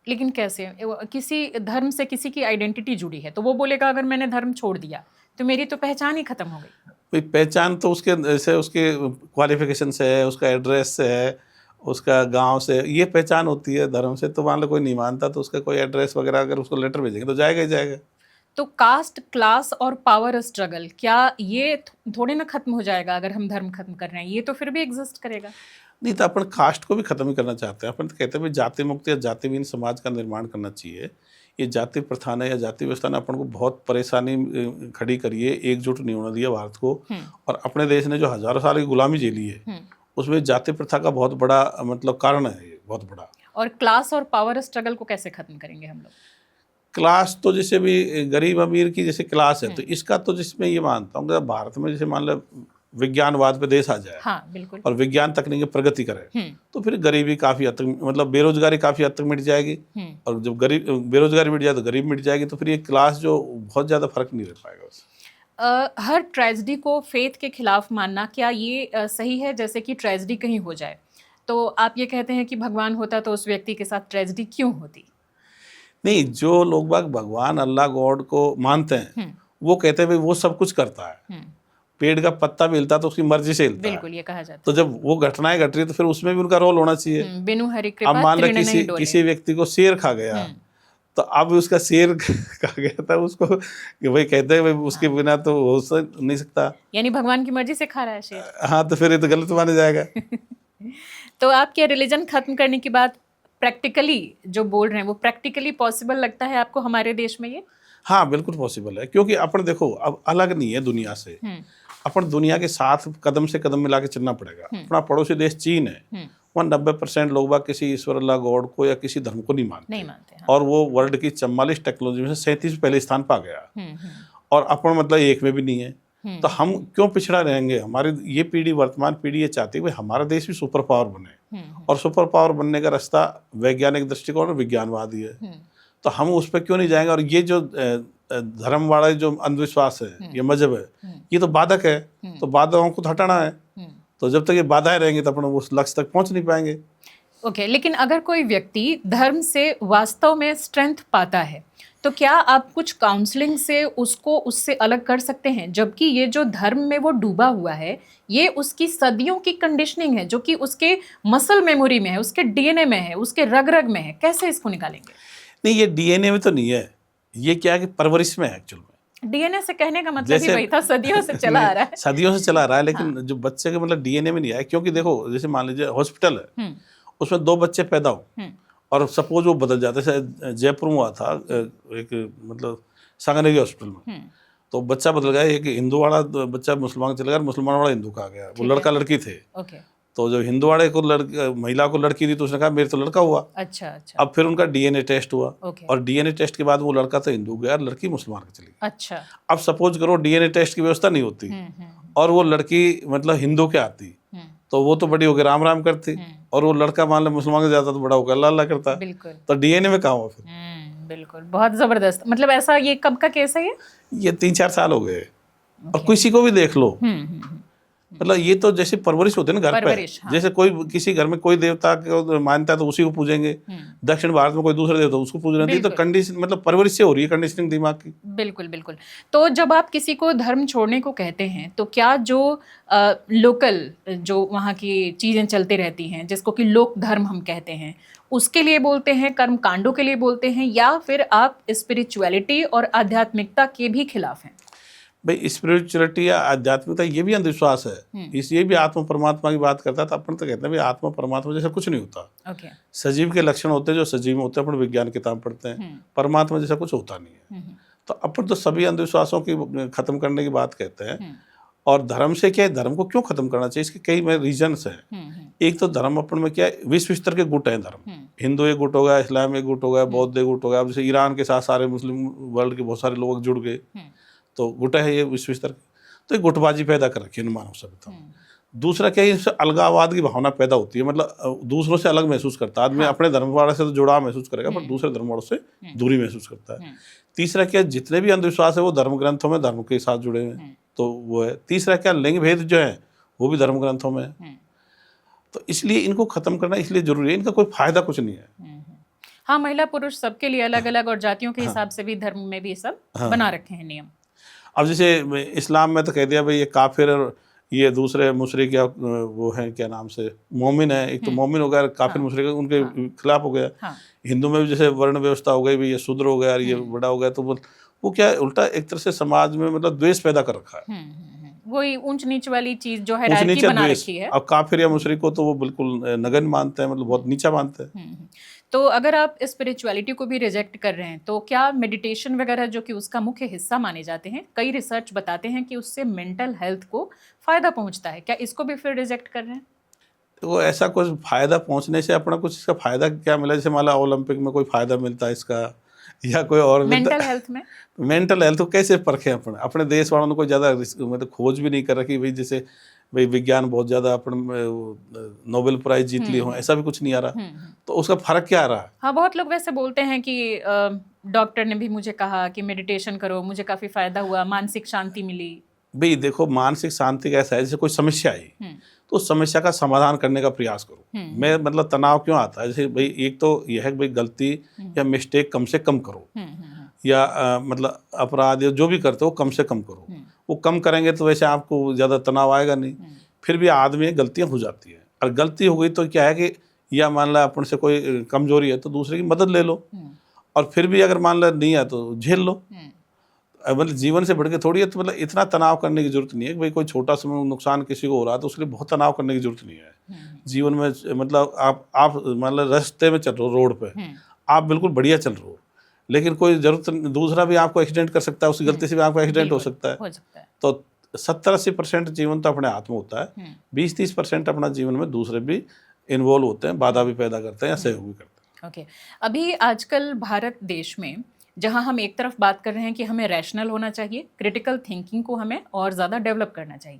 लेकिन कैसे? किसी धर्म से किसी की आइडेंटिटी जुड़ी है तो वो बोलेगा अगर मैंने धर्म छोड़ दिया तो मेरी तो पहचान ही खत्म हो गई। भाई पहचान तो उसके जैसे उसके क्वालिफिकेशन से है, उसका एड्रेस से है, उसका गांव से, ये पहचान होती है। धर्म से तो मान लो कोई नहीं मानता तो उसका कोई एड्रेस वगैरह अगर उसको लेटर भेजेंगे तो जाएगा ही जाएगा। तो कास्ट, क्लास और पावर स्ट्रगल, क्या ये थोड़े ना खत्म हो जाएगा अगर हम धर्म खत्म कर रहे हैं? ये तो फिर भी एग्जिस्ट करेगा। नहीं तो अपन कास्ट को भी खत्म ही करना चाहते हैं। अपन तो कहते हैं भाई जाति मुक्त या जातिविहीन समाज का निर्माण करना चाहिए। ये जाति प्रथा ने या जाति व्यवस्था ने अपन को बहुत परेशानी खड़ी करी है, एकजुट नहीं होने दिया भारत को। और अपने देश ने जो हजारों साल की गुलामी झेली है उसमें जाति प्रथा का बहुत बड़ा मतलब कारण है, ये बहुत बड़ा। और क्लास और पावर स्ट्रगल को कैसे खत्म करेंगे हम लोग? क्लास तो जैसे भी गरीब अमीर की जैसे क्लास है, तो इसका तो जिसमें ये मानता हूँ कि भारत में जैसे मान लो विज्ञानवाद पे देश आ जाए, हाँ बिल्कुल, और विज्ञान तकनीकी प्रगति करे तो फिर गरीबी काफी हद तक मतलब बेरोजगारी काफी हद तक मिट जाएगी। और जब बेरोजगारी मिट जाए तो गरीब मिट जाएगी, तो फिर ये क्लास जो बहुत ज्यादा फर्क नहीं रह पाएगा उससे। हर ट्रेजेडी को फेथ के खिलाफ मानना, क्या ये सही है? जैसे कि ट्रेजेडी कहीं हो जाए तो आप ये कहते हैं कि भगवान होता तो उस व्यक्ति के साथ ट्रेजेडी क्यों होती? नहीं, जो लोग बाग भगवान अल्लाह गॉड को मानते हैं वो कहते हैं भाई वो सब कुछ करता है। पेड़ का पत्ता भी हिलता तो उसकी मर्जी से हिलता है। बिल्कुल, ये कहा जाता है। तो जब वो घटनाएं घट रही है तो फिर उसमें भी उनका रोल होना चाहिए। बिनु हरि कृपा अब मान लो तृण नहीं डोले। किसी व्यक्ति को शेर खा गया तो अब उसका शेर खा गया था उसको कि भाई कहते हैं भाई उसके बिना तो हो नहीं सकता, यानी भगवान की मर्जी से खा रहा है शेर। हाँ, तो फिर ये तो गलत माना जाएगा। तो आप क्या रिलीजन खत्म करने की बात प्रैक्टिकली जो बोल रहे हैं वो प्रैक्टिकली पॉसिबल लगता है आपको हमारे देश में ये? हाँ बिल्कुल पॉसिबल है, क्योंकि अपन देखो अब अलग नहीं है दुनिया से। अपन दुनिया के साथ कदम से कदम मिला के चलना पड़ेगा। अपना पड़ोसी देश चीन है, वहाँ 90% लोग बाग किसी ईश्वर अल्लाह गॉड को या किसी धर्म को नहीं मानते। हाँ। और वो वर्ल्ड की 44 टेक्नोलॉजी में से 37 पहले स्थान पा गया। और अपन मतलब एक में भी नहीं है। तो हम क्यों पिछड़ा रहेंगे? हमारी ये पीढ़ी, वर्तमान पीढ़ी ये चाहती है कि हमारा देश भी सुपर पावर बने। और सुपर पावर बनने का रास्ता वैज्ञानिक दृष्टिकोण और विज्ञानवाद ही है। तो हम उस पर क्यों नहीं जाएंगे? और ये जो धर्म वाला जो अंधविश्वास है, ये मजहब है, ये तो बाधक है। तो बाधाओं को तो हटाना है। तो जब तक ये बाधाएं रहेंगी तो अपन उस लक्ष्य तक पहुंच नहीं पाएंगे। ओके, लेकिन अगर कोई व्यक्ति धर्म से वास्तव में स्ट्रेंथ पाता है तो क्या आप कुछ काउंसलिंग से उसको उससे अलग कर सकते हैं? जबकि ये जो धर्म में वो डूबा हुआ है ये उसकी सदियों की कंडीशनिंग है जो कि उसके मसल मेमोरी में है, उसके डीएनए में है, उसके रग रग में है। कैसे इसको निकालेंगे? नहीं, ये डीएनए में तो नहीं है, ये क्या है कि परवरिश में है एक्चुअल में। डीएनए से कहने का मतलब ही वही था, सदियों से चला आ रहा है। सदियों से चला आ रहा है, लेकिन जो बच्चे के मतलब डीएनए में नहीं आया। क्योंकि देखो जैसे मान लीजिए हॉस्पिटल है, उसमें 2 बच्चे पैदा हो और सपोज वो बदल जाते हैं। जयपुर में हुआ था एक मतलब सांगनेरी हॉस्पिटल में, तो बच्चा बदल गया। एक हिंदू वाला बच्चा मुसलमान चला गया, मुसलमान वाला हिंदू का आ गया। वो लड़का लड़की थे। तो जब हिंदू वाले को महिला को लड़की थी तो उसने कहा मेरे तो लड़का हुआ। अच्छा। अब फिर उनका डीएनए टेस्ट हुआ और डीएनए टेस्ट के बाद वो लड़का तो हिंदू गया, लड़की मुसलमान की चली गई। अच्छा। अब सपोज करो डीएनए टेस्ट की व्यवस्था नहीं होती और वो लड़की मतलब हिंदू के आती, तो वो तो बड़ी होकर राम राम करती, और वो लड़का मान लो मुसलमान के जाता तो बड़ा होकर अल्लाह अल्लाह करता। बिल्कुल। तो डीएनए में कहाँ हुआ फिर? बिल्कुल, बहुत जबरदस्त। मतलब ऐसा ये कब का केस है? ये 3-4 साल हो गए। और किसी को भी देख लो, मतलब ये तो जैसे परवरिश होती है ना घर पे। हाँ। जैसे कोई किसी घर में कोई देवता को मानता है तो उसी को पूजेंगे। दक्षिण भारत में कोई दूसरे देवता उसको पूज रहे हैं। तो कंडीशन मतलब परवरिश से हो रही है, कंडीशनिंग दिमाग की। बिल्कुल बिल्कुल। तो जब आप किसी को धर्म छोड़ने को कहते हैं तो क्या जो लोकल जो वहाँ की चीज़ें चलती रहती हैं जिसको कि लोक धर्म हम कहते हैं उसके लिए बोलते हैं, कर्म कांडों के लिए बोलते हैं, या फिर आप स्पिरिचुअलिटी और आध्यात्मिकता के भी खिलाफ हैं? भाई स्पिरिचुअलिटी या आध्यात्मिकता ये भी अंधविश्वास है। ये भी आत्मा परमात्मा की बात करता है। तो अपन तो कहते हैं भाई आत्मा परमात्मा जैसा कुछ नहीं होता। सजीव के लक्षण होते हैं जो सजीव में होते हैं, अपन विज्ञान किताब पढ़ते हैं। परमात्मा जैसा कुछ होता नहीं है। तो अपन तो सभी अंधविश्वासों की खत्म करने की बात कहते हैं। और धर्म से क्या है, धर्म को क्यों खत्म करना चाहिए, इसके कई रीजन्स हैं। एक तो धर्म अपन में क्या है, विश्व स्तर के गुट हैं धर्म। हिंदू एक गुट हो गया, इस्लाम एक गुट हो गया, बौद्ध एक गुट हो गया। अब जैसे ईरान के साथ सारे मुस्लिम वर्ल्ड के बहुत सारे लोग जुड़ गए, तो गुट है ये विश्व स्तर। तो ये गुटबाजी पैदा कर रखी है मानव सभ्यता। दूसरा क्या है, इससे अलगाववाद की भावना पैदा होती है। मतलब दूसरों से अलग महसूस करता है आदमी। अपने धर्म वाले से तो जुड़ाव महसूस करेगा पर दूसरे धर्म वालों से दूरी महसूस करता है। तीसरा क्या, जितने भी अंधविश्वास है वो धर्म ग्रंथों में धर्म के साथ जुड़े हुए हैं, तो वो है। तीसरा क्या, लिंग भेद जो है वो भी धर्म ग्रंथों में है। तो इसलिए इनको खत्म करना इसलिए जरूरी है, इनका कोई फायदा कुछ नहीं है। हाँ, महिला पुरुष सबके लिए अलग अलग और जातियों के हिसाब से भी धर्म में भी सब बना रखे हैं नियम। अब जैसे इस्लाम में तो कह दिया भाई ये काफिर और ये दूसरे मुशरिक या वो हैं क्या नाम से मोमिन है, एक तो मोमिन हो गया, काफिर मुशरिक उनके खिलाफ हो गया। हाँ। हिंदू में भी जैसे वर्ण व्यवस्था हो गई, भाई ये शूद्र हो गया और ये बड़ा हो गया, तो वो क्या है, उल्टा एक तरह से समाज में मतलब द्वेष पैदा कर रखा है। वही ऊंच नीच वाली चीज जो है ऊंच नीच बना द्वेष। रखी है। अब काफिर या मुशरिक को तो वो बिल्कुल नगण्य मानते हैं, मतलब बहुत नीचा मानते हैं। तो अगर आप स्पिरिचुअलिटी को भी रिजेक्ट कर रहे हैं तो क्या मेडिटेशन वगैरह जो कि उसका मुख्य हिस्सा माने जाते हैं, कई रिसर्च बताते हैं कि उससे मेंटल हेल्थ को फायदा पहुंचता है, क्या इसको भी फिर रिजेक्ट कर रहे हैं? तो ऐसा कुछ फायदा पहुंचने से अपना कुछ इसका फायदा क्या मिला? जैसे मान लो ओलंपिक में कोई फायदा मिलता है इसका, या कोई और मेंटल हेल्थ में? मेंटल हेल्थ को कैसे परखें? अपने देश वालों ने कोई ज़्यादा मतलब खोज भी नहीं कर रखी भाई, जैसे भाई विज्ञान बहुत ज़्यादा अपन नोबेल प्राइज जीत लिए हों, ऐसा भी कुछ नहीं आ रहा। तो उसका फर्क क्या आ रहा है? हाँ, बहुत लोग वैसे बोलते हैं कि डॉक्टर ने भी मुझे कहा कि मेडिटेशन करो, मुझे काफ़ी फायदा हुआ, मानसिक शांति मिली। भाई देखो, मानसिक शांति कैसा है, जैसे कोई समस्या आई तो उस समस्या का समाधान करने का प्रयास करो। मैं मतलब तनाव क्यों आता है, जैसे भाई एक तो यह है कि भाई गलती या मिस्टेक कम से कम करो, या मतलब अपराध या जो भी करते हो कम से कम करो। वो कम करेंगे तो वैसे आपको ज़्यादा तनाव आएगा नहीं। फिर भी आदमी गलतियाँ हो जाती है, और गलती हो गई तो क्या है कि या मान लो अपन से कोई कमजोरी है तो दूसरे की मदद ले लो, और फिर भी अगर मान लो नहीं है तो झेल लो। मतलब जीवन से बढ़ के थोड़ी है, तो मतलब इतना तनाव करने की जरूरत नहीं है कि भाई कोई छोटा सा नुकसान किसी को हो रहा है तो उसके लिए बहुत तनाव करने की जरूरत नहीं है। जीवन में मतलब आप मतलब रास्ते में चल रहे हो, रोड पे आप बिल्कुल बढ़िया चल रहे हो, लेकिन कोई जरूरत दूसरा भी आपको एक्सीडेंट कर सकता है, उसकी गलती से भी आपको एक्सीडेंट हो सकता है। तो 70-80% जीवन तो अपने हाथ में होता है, 20-30% अपना जीवन में दूसरे भी इन्वॉल्व होते हैं, बाधा भी पैदा करते हैं या सहयोग भी करते हैं। ओके, अभी आजकल भारत देश में जहां हम एक तरफ बात कर रहे हैं कि हमें रैशनल होना चाहिए, क्रिटिकल थिंकिंग को हमें और ज़्यादा डेवलप करना चाहिए,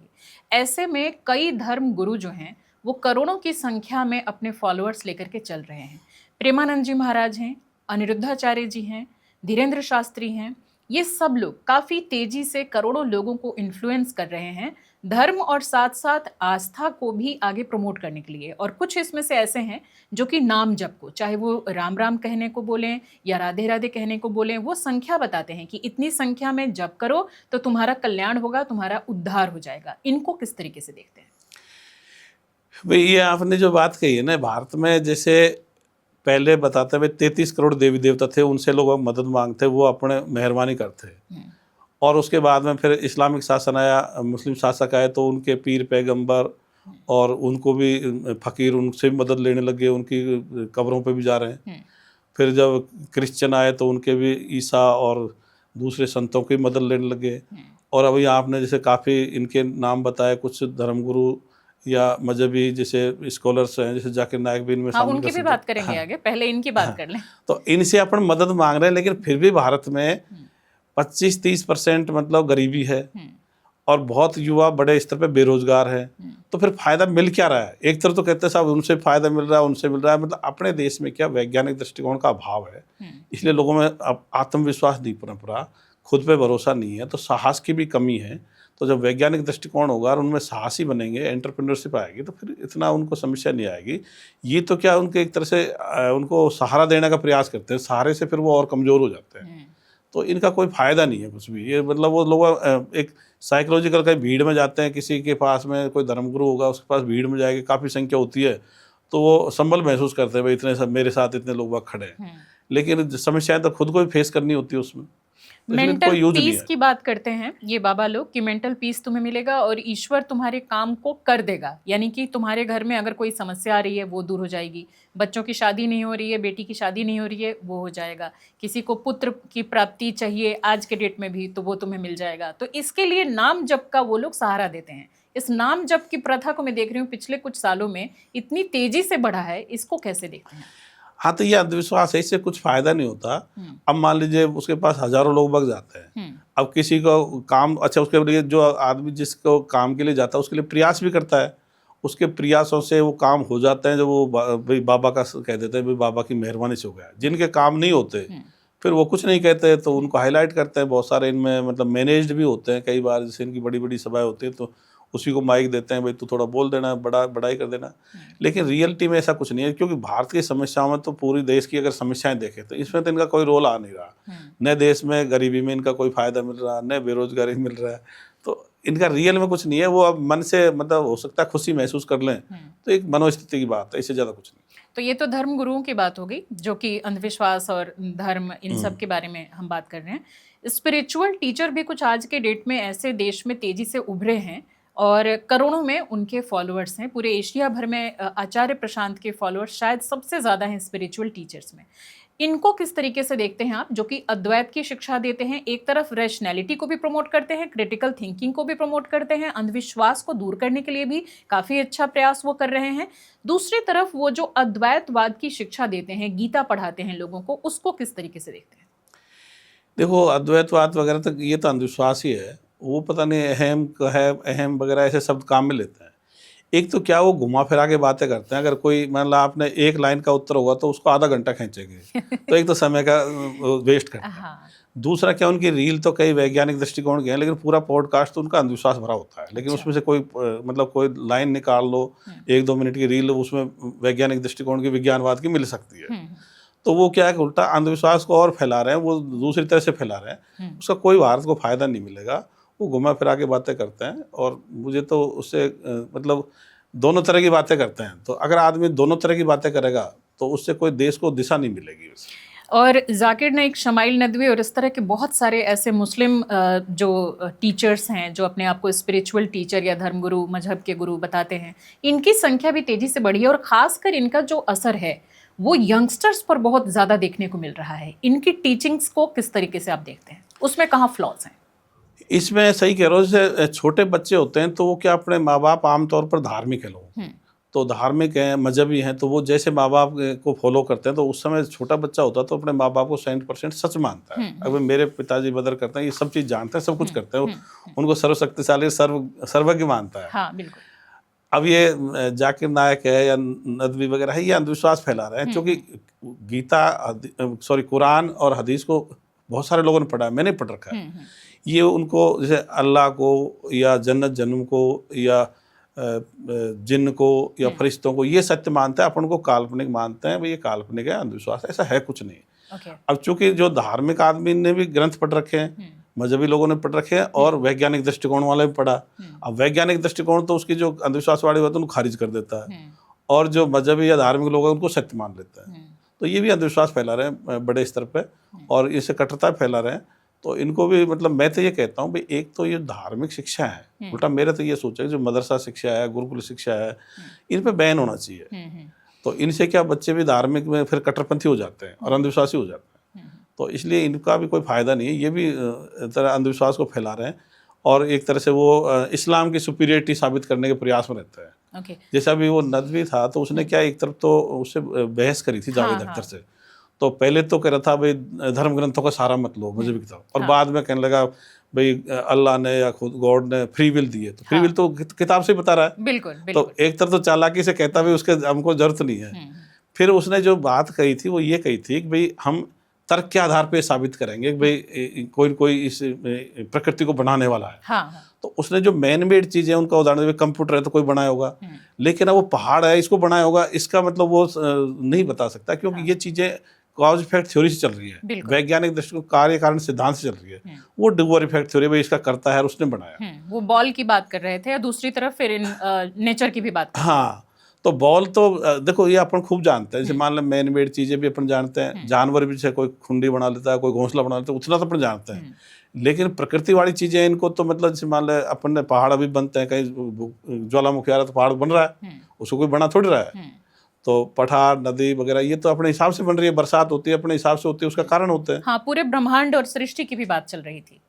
ऐसे में कई धर्म गुरु जो हैं वो करोड़ों की संख्या में अपने फॉलोअर्स लेकर के चल रहे हैं। प्रेमानंद जी महाराज हैं, अनिरुद्धाचार्य जी हैं, धीरेन्द्र शास्त्री हैं, ये सब लोग काफ़ी तेज़ी से करोड़ों लोगों को इन्फ्लुएंस कर रहे हैं धर्म और साथ साथ आस्था को भी आगे प्रमोट करने के लिए। और कुछ इसमें से ऐसे हैं जो कि नाम जप को, चाहे वो राम राम कहने को बोलें या राधे राधे कहने को बोलें, वो संख्या बताते हैं कि इतनी संख्या में जप करो तो तुम्हारा कल्याण होगा, तुम्हारा उद्धार हो जाएगा। इनको किस तरीके से देखते हैं? भाई ये आपने जो बात कही है ना, भारत में जैसे पहले बताते हुए 33 करोड़ देवी देवता थे, उनसे लोग मदद मांगते, वो अपने मेहरबानी करते। और उसके बाद में फिर इस्लामिक शासन आया, मुस्लिम शासक आए, तो उनके पीर पैगंबर और उनको भी फ़कीर उनसे भी मदद लेने लगे, उनकी कब्रों पे भी जा रहे हैं। फिर जब क्रिश्चियन आए तो उनके भी ईसा और दूसरे संतों की मदद लेने लगे। और अभी आपने जैसे काफ़ी इनके नाम बताए, कुछ धर्मगुरु या मजहबी जैसे स्कॉलर्स हैं, जैसे जाकिर नायक भी इनमें शामिल, उनकी भी बात करेंगे आगे, पहले इनकी बात कर लें। तो इनसे अपन मदद मांग रहे हैं, लेकिन फिर भी भारत में 25-30% मतलब गरीबी है, और बहुत युवा बड़े स्तर पे बेरोजगार हैं। तो फिर फायदा मिल क्या रहा है? एक तरफ तो कहते हैं साहब उनसे फायदा मिल रहा है, उनसे मिल रहा है, मतलब अपने देश में क्या वैज्ञानिक दृष्टिकोण का अभाव है, इसलिए लोगों में आत्मविश्वास नहीं पनप, खुद पे भरोसा नहीं है, तो साहस की भी कमी है। तो जब वैज्ञानिक दृष्टिकोण होगा और उनमें साहसी बनेंगे, एंटरप्रेन्योरशिप आएगी, तो फिर इतना उनको समस्या नहीं आएगी। ये तो क्या उनके एक तरह से उनको सहारा देने का प्रयास करते हैं, सहारे से फिर वो और कमज़ोर हो जाते हैं। तो इनका कोई फ़ायदा नहीं है कुछ भी। ये मतलब वो लोग एक साइकोलॉजिकल कहीं भीड़ में जाते हैं, किसी के पास में कोई धर्मगुरु होगा, उसके पास भीड़ में जाएगी, काफ़ी संख्या होती है, तो वो संबल महसूस करते हैं भाई इतने सब मेरे साथ इतने लोग वहाँ खड़े हैं। लेकिन समस्याएं तो खुद को भी फेस करनी होती है उसमें। मेंटल पीस की बात करते हैं ये बाबा लोग कि मेंटल पीस तुम्हें मिलेगा और ईश्वर तुम्हारे काम को कर देगा, यानी कि तुम्हारे घर में अगर कोई समस्या आ रही है वो दूर हो जाएगी, बच्चों की शादी नहीं हो रही है, बेटी की शादी नहीं हो रही है, वो हो जाएगा, किसी को पुत्र की प्राप्ति चाहिए आज के डेट में भी तो वो तुम्हें मिल जाएगा। तो इसके लिए नाम जप का वो लोग सहारा देते हैं। इस नाम जप की प्रथा को मैं देख रही हूँ पिछले कुछ सालों में इतनी तेजी से बढ़ा है, इसको कैसे देखते हैं? हाँ, तो ये अंधविश्वास है, इससे कुछ फायदा नहीं होता। अब मान लीजिए उसके पास हजारों लोग बग जाते हैं, अब किसी को काम, अच्छा उसके लिए जो आदमी जिसको काम के लिए जाता है उसके लिए प्रयास भी करता है, उसके प्रयासों से वो काम हो जाते हैं, जो वो भाई बाबा का कह देते हैं, भाई बाबा की मेहरबानी से हो गया। जिनके काम नहीं होते फिर वो कुछ नहीं कहते, तो उनको हाईलाइट करते हैं। बहुत सारे इनमें मतलब मैनेज्ड भी होते हैं कई बार, जैसे इनकी बड़ी बड़ी सभाएं होती हैं तो उसी को माइक देते हैं, भाई तू थोड़ा बोल देना, बड़ाई कर देना। लेकिन रियलिटी में ऐसा कुछ नहीं है, क्योंकि भारत की समस्याओं में तो पूरी देश की अगर समस्याएं देखें तो इसमें तो इनका कोई रोल आ नहीं रहा। न देश में गरीबी में इनका कोई फायदा मिल रहा, न बेरोजगारी मिल रहा है, तो इनका रियल में कुछ नहीं है। वो अब मन से मतलब हो सकता है खुशी महसूस कर लें, तो एक मनोस्थिति की बात है, इससे ज़्यादा कुछ नहीं। तो ये तो धर्म गुरुओं की बात हो गई, जो कि अंधविश्वास और धर्म इन सब के बारे में हम बात कर रहे हैं। स्पिरिचुअल टीचर भी कुछ आज के डेट में ऐसे देश में तेजी से उभरे हैं और करोड़ों में उनके फॉलोअर्स हैं। पूरे एशिया भर में आचार्य प्रशांत के फॉलोअर्स शायद सबसे ज़्यादा हैं स्पिरिचुअल टीचर्स में। इनको किस तरीके से देखते हैं आप, जो कि अद्वैत की शिक्षा देते हैं, एक तरफ रैशनैलिटी को भी प्रमोट करते हैं, क्रिटिकल थिंकिंग को भी प्रमोट करते हैं, अंधविश्वास को दूर करने के लिए भी काफ़ी अच्छा प्रयास वो कर रहे हैं। दूसरी तरफ वो जो अद्वैतवाद की शिक्षा देते हैं, गीता पढ़ाते हैं लोगों को, उसको किस तरीके से देखते हैं? देखो, अद्वैतवाद वगैरह तक ये तो अंधविश्वास ही है। वो पता नहीं अहम है, अहम वगैरह ऐसे शब्द काम में लेते हैं। एक तो क्या वो घुमा फिरा के बातें करते हैं। अगर कोई मतलब आपने एक लाइन का उत्तर होगा तो उसको आधा घंटा खींचेंगे, तो एक तो समय का वेस्ट करते हैं। दूसरा क्या, उनकी रील तो कई वैज्ञानिक दृष्टिकोण के हैं, लेकिन पूरा पॉडकास्ट तो उनका अंधविश्वास भरा होता है। लेकिन उसमें से कोई मतलब कोई लाइन निकाल लो, 1-2 मिनट की रील, उसमें वैज्ञानिक दृष्टिकोण की, विज्ञानवाद की मिल सकती है। तो वो क्या है कि उल्टा अंधविश्वास को और फैला रहे हैं, वो दूसरी तरह से फैला रहे हैं। उसका कोई भारत को फायदा नहीं मिलेगा। वो घुमा फिरा के बातें करते हैं, और मुझे तो उससे मतलब दोनों तरह की बातें करते हैं। तो अगर आदमी दोनों तरह की बातें करेगा तो उससे कोई देश को दिशा नहीं मिलेगी। और जाकिर नाइक, शमाइल नदवी और इस तरह के बहुत सारे ऐसे मुस्लिम जो टीचर्स हैं, जो अपने आप को स्पिरिचुअल टीचर या धर्मगुरु, मजहब के गुरु बताते हैं, इनकी संख्या भी तेज़ी से बढ़ी है। और ख़ासकर इनका जो असर है वो यंगस्टर्स पर बहुत ज़्यादा देखने को मिल रहा है। इनकी टीचिंग्स को किस तरीके से आप देखते हैं, उसमें कहाँ फ्लॉज हैं? इसमें सही कह रहे हो, जैसे छोटे बच्चे होते हैं तो वो क्या, अपने माँ बाप आमतौर पर धार्मिक है लोग, तो धार्मिक हैं, मजहबी हैं, तो वो जैसे माँ बाप को फॉलो करते हैं। तो उस समय छोटा बच्चा होता है तो अपने माँ बाप को 100% सच मानता है। अगर मेरे पिताजी बदर करते हैं, ये सब चीज़ जानते हैं, सब कुछ करते हैं, उनको सर्वशक्तिशाली, सर्वज्ञ मानता है। हाँ, बिल्कुल। अब ये जाकिर नायक है या नदवी वगैरह है, ये अंधविश्वास फैला रहे हैं, क्योंकि कुरान और हदीस को बहुत सारे लोगों ने पढ़ा है, मैंने पढ़ रखा है। ये उनको जैसे अल्लाह को या जन्नत जन्म को या जिन्न को या फरिश्तों को ये सत्य मानता है, अपन को काल्पनिक मानते हैं। भाई ये काल्पनिक है, अंधविश्वास, ऐसा है कुछ नहीं। अब चूंकि जो धार्मिक आदमी ने भी ग्रंथ पढ़ रखे हैं, मजहबी लोगों ने पढ़ रखे हैं, और वैज्ञानिक दृष्टिकोण वाले भी पढ़ा। अब वैज्ञानिक दृष्टिकोण तो उसकी जो अंधविश्वास वाली बात है उनको खारिज कर देता है, और जो मजहबी या धार्मिक लोग हैं उनको सत्य मान लेता है। तो ये भी अंधविश्वास फैला रहे हैं बड़े स्तर पे, और इससे कट्टरता फैला रहे हैं। तो इनको भी मतलब मैं तो ये कहता हूँ भाई, एक तो ये धार्मिक शिक्षा है, उल्टा मेरा तो ये सोचा है जो मदरसा शिक्षा है, गुरुकुल शिक्षा है, इन पे बैन होना चाहिए। तो इनसे क्या, बच्चे भी धार्मिक में फिर कट्टरपंथी हो जाते हैं और अंधविश्वासी हो जाते हैं। तो इसलिए इनका भी कोई फायदा नहीं है। ये भी तरह अंधविश्वास को फैला रहे हैं, और एक तरह से वो इस्लाम की सुपीरियरिटी साबित करने के प्रयास में रहता है। जैसा भी वो नदवी था, तो उसने क्या, एक तरफ तो उससे बहस करी थी जावेद अख्तर से। तो पहले तो कह रहा था भाई धर्म ग्रंथों का सारा मत लो, मजहबी किताब, और बाद में कहने लगा भाई अल्लाह ने या खुद गॉड ने फ्री विल दी है, तो फ्री विल तो किताब से ही बता रहा है। बिल्कुल। तो एक तरफ तो चालाकी से कहता भाई उसके हमको जरूरत नहीं है। फिर उसने जो बात कही थी वो ये कही थी कि भाई हम तर्क के आधार पे साबित करेंगे कि भाई कोई इस प्रकृति को बनाने वाला है। तो उसने जो मैन मेड चीज़ें उनका उदाहरण, कंप्यूटर है तो कोई बनाया होगा, लेकिन अब वो पहाड़ है इसको बनाया होगा, इसका मतलब वो नहीं बता सकता, क्योंकि ये चीज़ें कॉज इफेक्ट थ्योरी से चल रही है, वैज्ञानिक दृष्टिकोण कार्य कारण सिद्धांत से चल रही है। वो डुअर इफेक्ट थ्योरी भाई इसका करता है और उसने बनाया। वो बॉल की बात कर रहे थे, या दूसरी तरफ फिर नेचर की भी बात कर रहे थे। हाँ, तो बॉल तो देखो ये अपन खूब जानते हैं, जैसे मान लो मैन मेड चीज़ें भी अपन जानते हैं, जानवर भी जैसे कोई खुंडी बना लेता है, कोई घोंसला बना लेता है, उतना तो अपन जानते हैं। लेकिन प्रकृति वाली चीज़ें इनको तो मतलब जैसे मान लो अपन ने पहाड़ अभी बनते हैं, कहीं ज्वालामुखी आ रहा है तो पहाड़ बन रहा है, उसको कोई बना थोड़ी रहा है। तो पठार, नदी वगैरह ये तो अपने हिसाब से बन रही है, बरसात होती है अपने हिसाब से होती है, उसका कारण होता है। हाँ, पूरे ब्रह्मांड और सृष्टि की भी बात चल रही थी।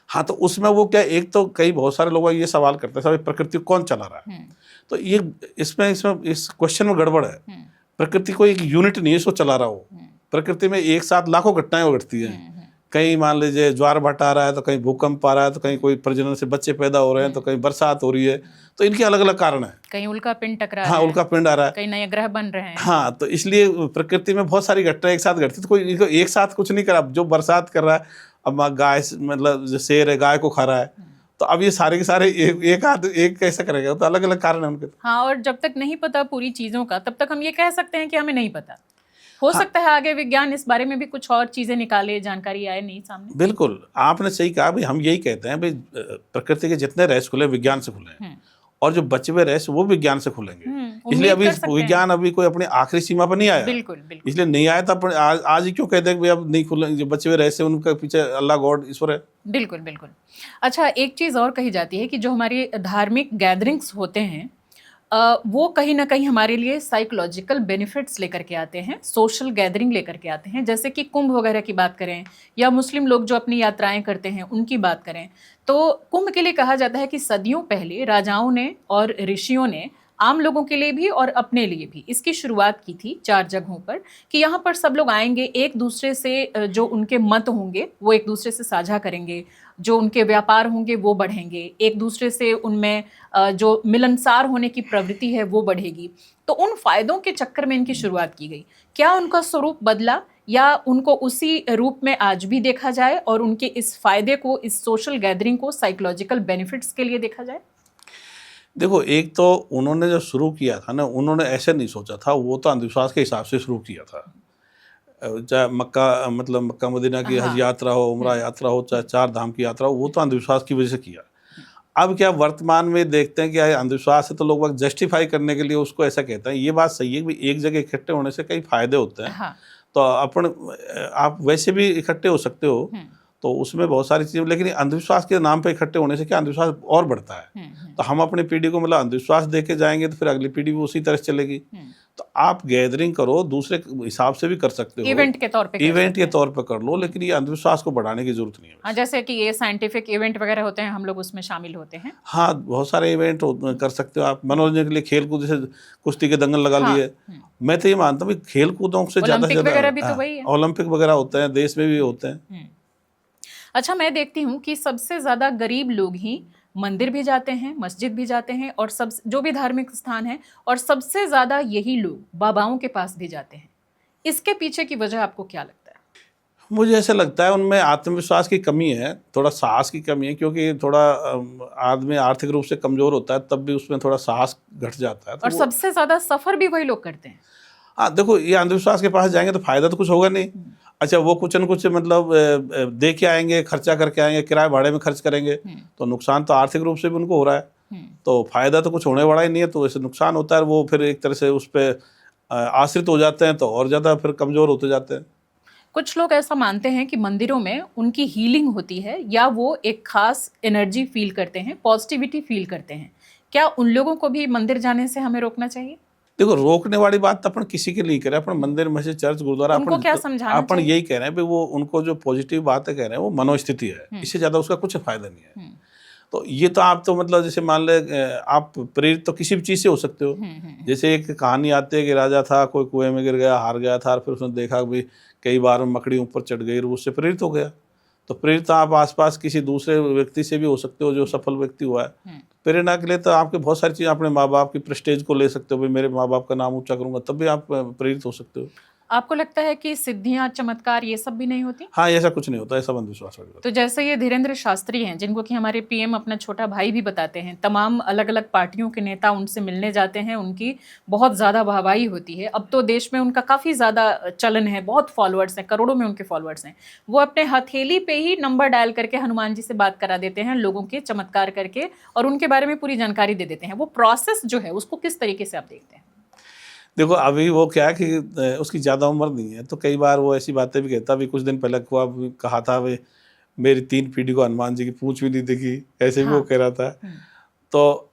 हाँ, तो उसमें वो क्या, एक तो कई बहुत सारे लोग ये सवाल करते हैं साहब प्रकृति को कौन चला रहा है। तो ये इसमें इस क्वेश्चन में गड़बड़ है। प्रकृति को एक यूनिट नहीं है इसको चला रहा हो। प्रकृति में एक साथ लाखों घटनाएं घटती हैं। कहीं मान लीजिए ज्वार भाटा आ रहा है, तो कहीं भूकंप आ रहा है, तो कहीं कोई प्रजनन से बच्चे पैदा हो रहे हैं, तो कहीं बरसात हो रही है। तो इनके अलग अलग कारण है। कहीं उल्का पिंड टकरा हाँ, उल्का पिंड आ रहा है, कहीं नए ग्रह बन रहे हैं। हाँ, तो इसलिए प्रकृति में बहुत सारी घटनाएं एक साथ घटती, तो कोई एक साथ कुछ नहीं करा। जो बरसात कर रहा है, अब गाय मतलब शेर है गाय को खा रहा है, तो अब ये सारे के सारे एक कैसे करेगा, तो अलग अलग कारण है उनके। हाँ, और जब तक नहीं पता पूरी चीजों का तब तक हम ये कह सकते हैं कि हमें नहीं पता। हो सकता है आगे विज्ञान इस बारे में भी कुछ और चीजें निकाले, जानकारी आए नहीं सामने। बिल्कुल, आपने सही कहा भाई, हम यही कहते हैं भाई प्रकृति के जितने रहस्य खुले विज्ञान से खुले हैं, और जो बचे हुए रहस्य वो विज्ञान से खुलेंगे। इसलिए अभी विज्ञान अभी कोई अपनी आखिरी सीमा पर नहीं आया। बिल्कुल बिल्कुल। इसलिए नहीं आया तो आज ही क्यों कहते हैं कि अब नहीं खुले, जो बचे हुए रहस्य उनके पीछे अल्लाह गॉड ईश्वर है। बिल्कुल बिल्कुल। अच्छा, एक चीज और कही जाती है कि जो हमारी धार्मिक गैदरिंग्स होते हैं वो कहीं ना कहीं हमारे लिए साइकोलॉजिकल बेनिफिट्स लेकर के आते हैं, सोशल गैदरिंग लेकर के आते हैं। जैसे कि कुंभ वगैरह की बात करें या मुस्लिम लोग जो अपनी यात्राएं करते हैं उनकी बात करें, तो कुंभ के लिए कहा जाता है कि सदियों पहले राजाओं ने और ऋषियों ने आम लोगों के लिए भी और अपने लिए भी इसकी शुरुआत की थी 4 जगहों पर, कि यहाँ पर सब लोग आएंगे, एक दूसरे से जो उनके मत होंगे वो एक दूसरे से साझा करेंगे, जो उनके व्यापार होंगे वो बढ़ेंगे, एक दूसरे से उनमें जो मिलनसार होने की प्रवृत्ति है वो बढ़ेगी। तो उन फायदों के चक्कर में इनकी शुरुआत की गई। क्या उनका स्वरूप बदला या उनको उसी रूप में आज भी देखा जाए और उनके इस फायदे को, इस सोशल गैदरिंग को साइकोलॉजिकल बेनिफिट्स के लिए देखा जाए? देखो, एक तो उन्होंने जो शुरू किया था ना, उन्होंने ऐसे नहीं सोचा था, वो तो अंधविश्वास के हिसाब से शुरू किया था। चाहे मक्का मदीना की हज यात्रा हो, उम्रा यात्रा हो, चाहे 4 धाम की यात्रा हो, वो तो अंधविश्वास की वजह से किया। अब क्या वर्तमान में देखते हैं कि अंधविश्वास है तो लोग जस्टिफाई करने के लिए उसको ऐसा कहते हैं। ये बात सही है कि एक जगह इकट्ठे होने से कई फायदे होते हैं। हाँ। तो आप वैसे भी इकट्ठे हो सकते हो, तो उसमें बहुत सारी चीज़ें, लेकिन अंधविश्वास के नाम पे इकट्ठे होने से क्या अंधविश्वास और बढ़ता है। तो हम अपनी पीढ़ी को मतलब अंधविश्वास देके जाएंगे तो फिर अगली पीढ़ी भी उसी तरह से चलेगी। तो आप गैदरिंग करो, दूसरे हिसाब से भी कर सकते हो, इवेंट के तौर पे कर लो, लेकिन ये अंधविश्वास को बढ़ाने की जरूरत नहीं है। हाँ, जैसे कि ये साइंटिफिक इवेंट वगैरह होते हैं, हम लोग उसमें शामिल होते हैं। हाँ, बहुत सारे इवेंट कर सकते हो आप मनोरंजन के लिए। खेल कूद, जैसे कुश्ती के दंगल लगा लिए। मैं तो ये मानता हूँ खेल कूदों से ज्यादा ओलंपिक वगैरह होते हैं, देश में भी होते हैं। अच्छा, मैं देखती हूँ कि सबसे ज्यादा गरीब लोग ही मंदिर भी जाते हैं, मस्जिद भी जाते हैं, और सब जो भी धार्मिक स्थान है, और सबसे ज्यादा यही लोग बाबाओं के पास भी जाते हैं। इसके पीछे की वजह आपको क्या लगता है? मुझे ऐसा लगता है उनमें आत्मविश्वास की कमी है, थोड़ा साहस की कमी है, क्योंकि थोड़ा आदमी आर्थिक रूप से कमजोर होता है तब भी उसमें थोड़ा साहस घट जाता है। और सबसे ज्यादा सफर भी वही लोग करते हैं। हाँ, देखो, ये अंधविश्वास के पास जाएंगे तो फायदा तो कुछ होगा नहीं। अच्छा, वो कुछ न कुछ मतलब दे के आएंगे, खर्चा करके आएंगे, किराए भाड़े में खर्च करेंगे, तो नुकसान तो आर्थिक रूप से भी उनको हो रहा है। तो फायदा तो कुछ होने वाला ही नहीं है, तो ऐसे नुकसान होता है। वो फिर एक तरह से उस पर आश्रित हो जाते हैं, तो और ज़्यादा फिर कमज़ोर होते जाते हैं। कुछ लोग ऐसा मानते हैं कि मंदिरों में उनकी हीलिंग होती है, या वो एक खास एनर्जी फील करते हैं, पॉजिटिविटी फील करते हैं। क्या उन लोगों को भी मंदिर जाने से हमें रोकना चाहिए? देखो, रोकने वाली बात तो अपन किसी के लिए करें, अपन मंदिर, मस्जिद, चर्च, गुरुद्वारा, उनको क्या समझाना अपन यही कह रहे हैं भाई, वो उनको जो पॉजिटिव बातें कह रहे हैं वो मनोस्थिति है, इससे ज़्यादा उसका कुछ फायदा नहीं है। तो ये तो आप तो मतलब जैसे मान ले, आप प्रेरित तो किसी भी चीज़ से हो सकते हो। जैसे एक कहानी आती है कि राजा था, कोई कुएं में गिर गया, हार गया था, फिर उसने देखा भाई कई बार मकड़ी ऊपर चढ़ गई, और उससे प्रेरित हो गया। तो प्रेरित आप आसपास किसी दूसरे व्यक्ति से भी हो सकते हो जो सफल व्यक्ति हुआ है। प्रेरणा के लिए तो आपके बहुत सारी चीज़ें, अपने माँ बाप की प्रेस्टेज को ले सकते हो, भाई मेरे माँ बाप का नाम ऊंचा करूंगा, तब भी आप प्रेरित हो सकते हो। आपको लगता है कि सिद्धियां, चमत्कार ये सब भी नहीं होती? हाँ, ऐसा कुछ नहीं होता, ऐसा अंधविश्वास वगैरह। तो जैसे ये धीरेन्द्र शास्त्री हैं, जिनको कि हमारे पीएम अपना छोटा भाई भी बताते हैं, तमाम अलग अलग पार्टियों के नेता उनसे मिलने जाते हैं, उनकी बहुत ज़्यादा वाहवाही होती है। अब तो देश में उनका काफ़ी ज़्यादा चलन है, बहुत फॉलोअर्स हैं, करोड़ों में उनके फॉलोअर्स हैं। वो अपने हथेली पे ही नंबर डायल करके हनुमान जी से बात करा देते हैं लोगों के, चमत्कार करके, और उनके बारे में पूरी जानकारी दे देते हैं। वो प्रोसेस जो है उसको किस तरीके से आप देखते हैं? देखो, अभी वो क्या है कि उसकी ज़्यादा उम्र नहीं है, तो कई बार वो ऐसी बातें भी कहता। अभी कुछ दिन पहले कहा था भाई, मेरी 3 पीढ़ी को हनुमान जी की पूंछ भी नहीं दिखी, ऐसे भी वो कह रहा था। तो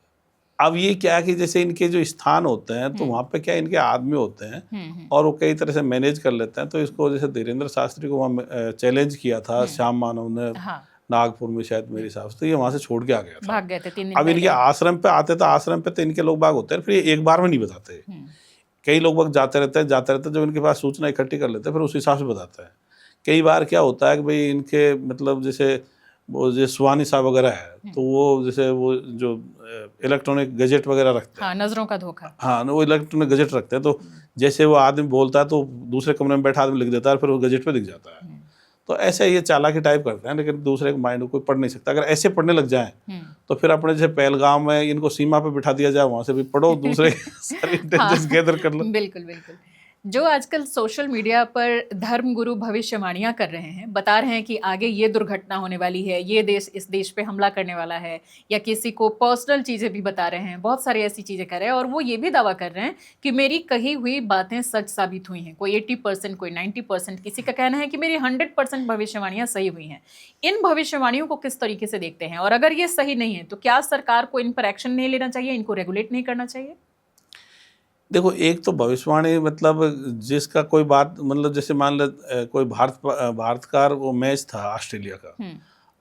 अब ये क्या है कि जैसे इनके जो स्थान होते हैं, तो वहाँ पे क्या इनके आदमी होते हैं, और वो कई तरह से मैनेज कर लेते हैं। तो इसको जैसे धीरेन्द्र शास्त्री को वहाँ चैलेंज किया था श्याम मानव ने, नागपुर में शायद मेरे हिसाब से, तो ये वहाँ से छोड़ के आ गया था, भाग गए थे 3 दिन अब इनके आश्रम पे आते, तो आश्रम पे तो इनके लोग बाग होते हैं, फिर ये एक बार में नहीं बताते। कई लोग वक्त जाते रहते हैं, जब इनके पास सूचना इकट्ठी कर लेते हैं, फिर उस हिसाब से बताते हैं। कई बार क्या होता है कि भाई इनके मतलब जैसे वो जो सुहानी साहब वगैरह है, तो वो जैसे वो जो इलेक्ट्रॉनिक गजेट वगैरह रखते हैं, हाँ, नजरों का धोखा, हाँ, वो इलेक्ट्रॉनिक गजेट रखते हैं। तो जैसे वो आदमी बोलता है तो दूसरे कमरे में बैठा आदमी लिख देता है, फिर वो गजेट पे दिख जाता है। तो ऐसे ये चालाकी टाइप करते हैं, लेकिन दूसरे के माइंड को कोई पढ़ नहीं सकता। अगर ऐसे पढ़ने लग जाएं तो फिर अपने जैसे पहलगाम में इनको सीमा पे बिठा दिया जाए, वहां से भी पढ़ो, दूसरे सारी इंटेलिजेंस गैदर कर लो। बिल्कुल बिल्कुल। जो आजकल सोशल मीडिया पर धर्मगुरु भविष्यवाणियां कर रहे हैं, बता रहे हैं कि आगे ये दुर्घटना होने वाली है, ये देश इस देश पे हमला करने वाला है, या किसी को पर्सनल चीज़ें भी बता रहे हैं, बहुत सारी ऐसी चीज़ें कर रहे हैं, और वो ये भी दावा कर रहे हैं कि मेरी कही हुई बातें सच साबित हुई हैं। कोई 80%, कोई 90%, किसी का कहना है कि मेरी 100% भविष्यवाणियाँ सही हुई हैं। इन भविष्यवाणियों को किस तरीके से देखते हैं, और अगर ये सही नहीं है तो क्या सरकार को इन पर एक्शन नहीं लेना चाहिए, इनको रेगुलेट नहीं करना चाहिए? देखो, एक तो भविष्यवाणी मतलब जिसका कोई बात, मतलब जैसे मान लो कोई भारत का वो मैच था ऑस्ट्रेलिया का,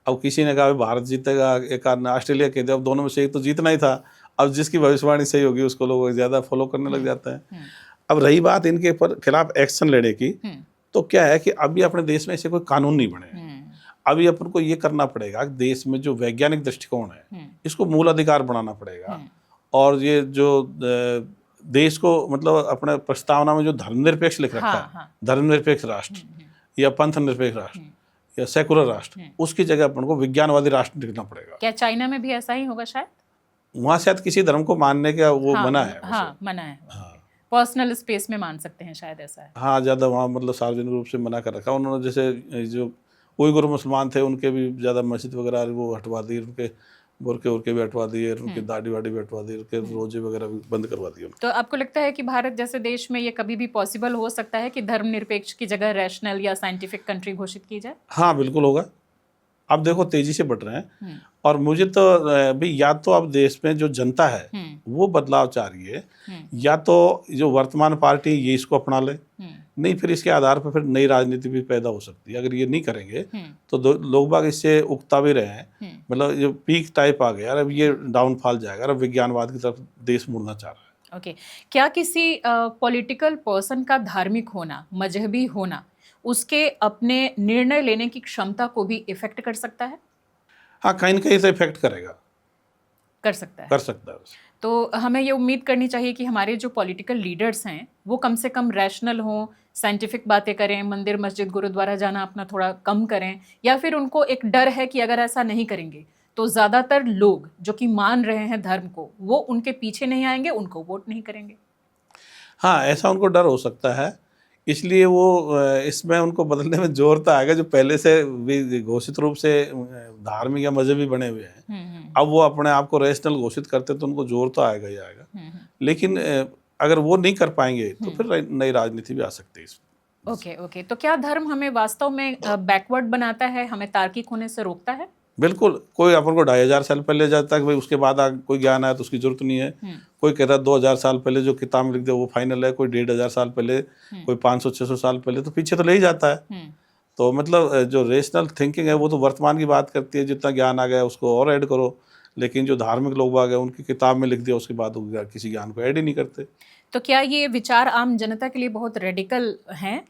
अब किसी ने कहा भाई भारत जीतेगा, एक आदमी ऑस्ट्रेलिया के थे, अब दोनों में से एक तो जीतना ही था। अब जिसकी भविष्यवाणी सही होगी उसको लोग ज़्यादा फॉलो करने लग जाते हैं। अब रही बात इनके खिलाफ एक्शन लेने की, तो क्या है कि अभी अपने देश में ऐसे कोई कानून नहीं बने। अभी अपन को ये करना पड़ेगा, देश में जो वैज्ञानिक दृष्टिकोण है इसको मूल अधिकार बनाना पड़ेगा, और ये जो देश को मतलब अपने प्रस्तावना में जो धर्मनिरपेक्ष लिख रखा है, धर्मनिरपेक्ष राष्ट्र या पंथ निरपेक्ष राष्ट्र या सेकुलर राष्ट्र, उसकी जगह अपन को विज्ञानवादी राष्ट्र लिखना पड़ेगा। क्या चाइना में भी ऐसा ही होगा? शायद वहाँ शायद किसी धर्म को मानने का वो मना है। मना है। पर्सनल स्पेस में मान सकते हैं, शायद ऐसा है। हाँ, ज़्यादा वहाँ मतलब सार्वजनिक रूप से मना कर रखा उन्होंने। जैसे जो उइगुर मुसलमान थे उनके भी ज़्यादा मस्जिद वगैरह वो हटवा दी, उनके बुरके भी हटवा दिए, उनकी दाढ़ी वाड़ी भी हटवा दी, उनके रोजे वगैरह भी बंद करवा दिए। तो आपको लगता है कि भारत जैसे देश में ये कभी भी पॉसिबल हो सकता है कि धर्मनिरपेक्ष की जगह रैशनल या साइंटिफिक कंट्री घोषित की जाए? हाँ, बिल्कुल होगा। अब देखो तेजी से बढ़ रहे हैं, और मुझे तो भी या तो अब देश में जो जनता है वो बदलाव चाह रही है, या तो जो वर्तमान पार्टी ये इसको अपना ले, नहीं फिर इसके आधार पर फिर नई राजनीति भी पैदा हो सकती है। अगर ये नहीं करेंगे तो लोग बाग इससे उकता भी रहे हैं, मतलब ये पीक टाइप आ गया, अब ये डाउनफॉल जाएगा, अब विज्ञानवाद की तरफ देश मुड़ना चाह रहा है। ओके, क्या किसी पॉलिटिकल पर्सन का धार्मिक होना, मजहबी होना, उसके अपने निर्णय लेने की क्षमता को भी इफेक्ट कर सकता है? हाँ, कहीं ना कहीं से इफेक्ट करेगा, कर सकता है। कर सकता है। तो हमें ये उम्मीद करनी चाहिए कि हमारे जो पॉलिटिकल लीडर्स हैं वो कम से कम रैशनल हों, साइंटिफिक बातें करें, मंदिर मस्जिद गुरुद्वारा जाना अपना थोड़ा कम करें, या फिर उनको एक डर है कि अगर ऐसा नहीं करेंगे तो ज़्यादातर लोग जो कि मान रहे हैं धर्म को वो उनके पीछे नहीं आएंगे, उनको वोट नहीं करेंगे। हाँ, ऐसा उनको डर हो सकता है, इसलिए वो इसमें उनको बदलने में जोर तो आएगा। जो पहले से भी घोषित रूप से धार्मिक या मजहबी बने हुए हैं, अब वो अपने आप को रैशनल घोषित करते तो उनको जोर तो आएगा ही आएगा। लेकिन अगर वो नहीं कर पाएंगे तो फिर नई राजनीति भी आ सकती है इसमें। ओके, तो क्या धर्म हमें वास्तव में बैकवर्ड बनाता है, हमें तार्किक होने से रोकता है? बिल्कुल। कोई अपन को 2500 साल पहले जाता है कि भाई उसके बाद कोई ज्ञान आया तो उसकी जरूरत नहीं है। कोई कहता है 2000 साल पहले जो किताब में लिख दिया वो फाइनल है, कोई 1500 साल पहले, कोई 500-600 साल पहले, तो पीछे तो ले ही जाता है। तो मतलब जो रेशनल थिंकिंग है वो तो वर्तमान की बात करती है, जितना ज्ञान आ गया उसको और ऐड करो, लेकिन जो धार्मिक लोग आ गए उनकी किताब में लिख दिया उसके बाद किसी ज्ञान को ऐड ही नहीं करते। तो क्या ये विचार आम जनता के लिए बहुत रेडिकल हैं?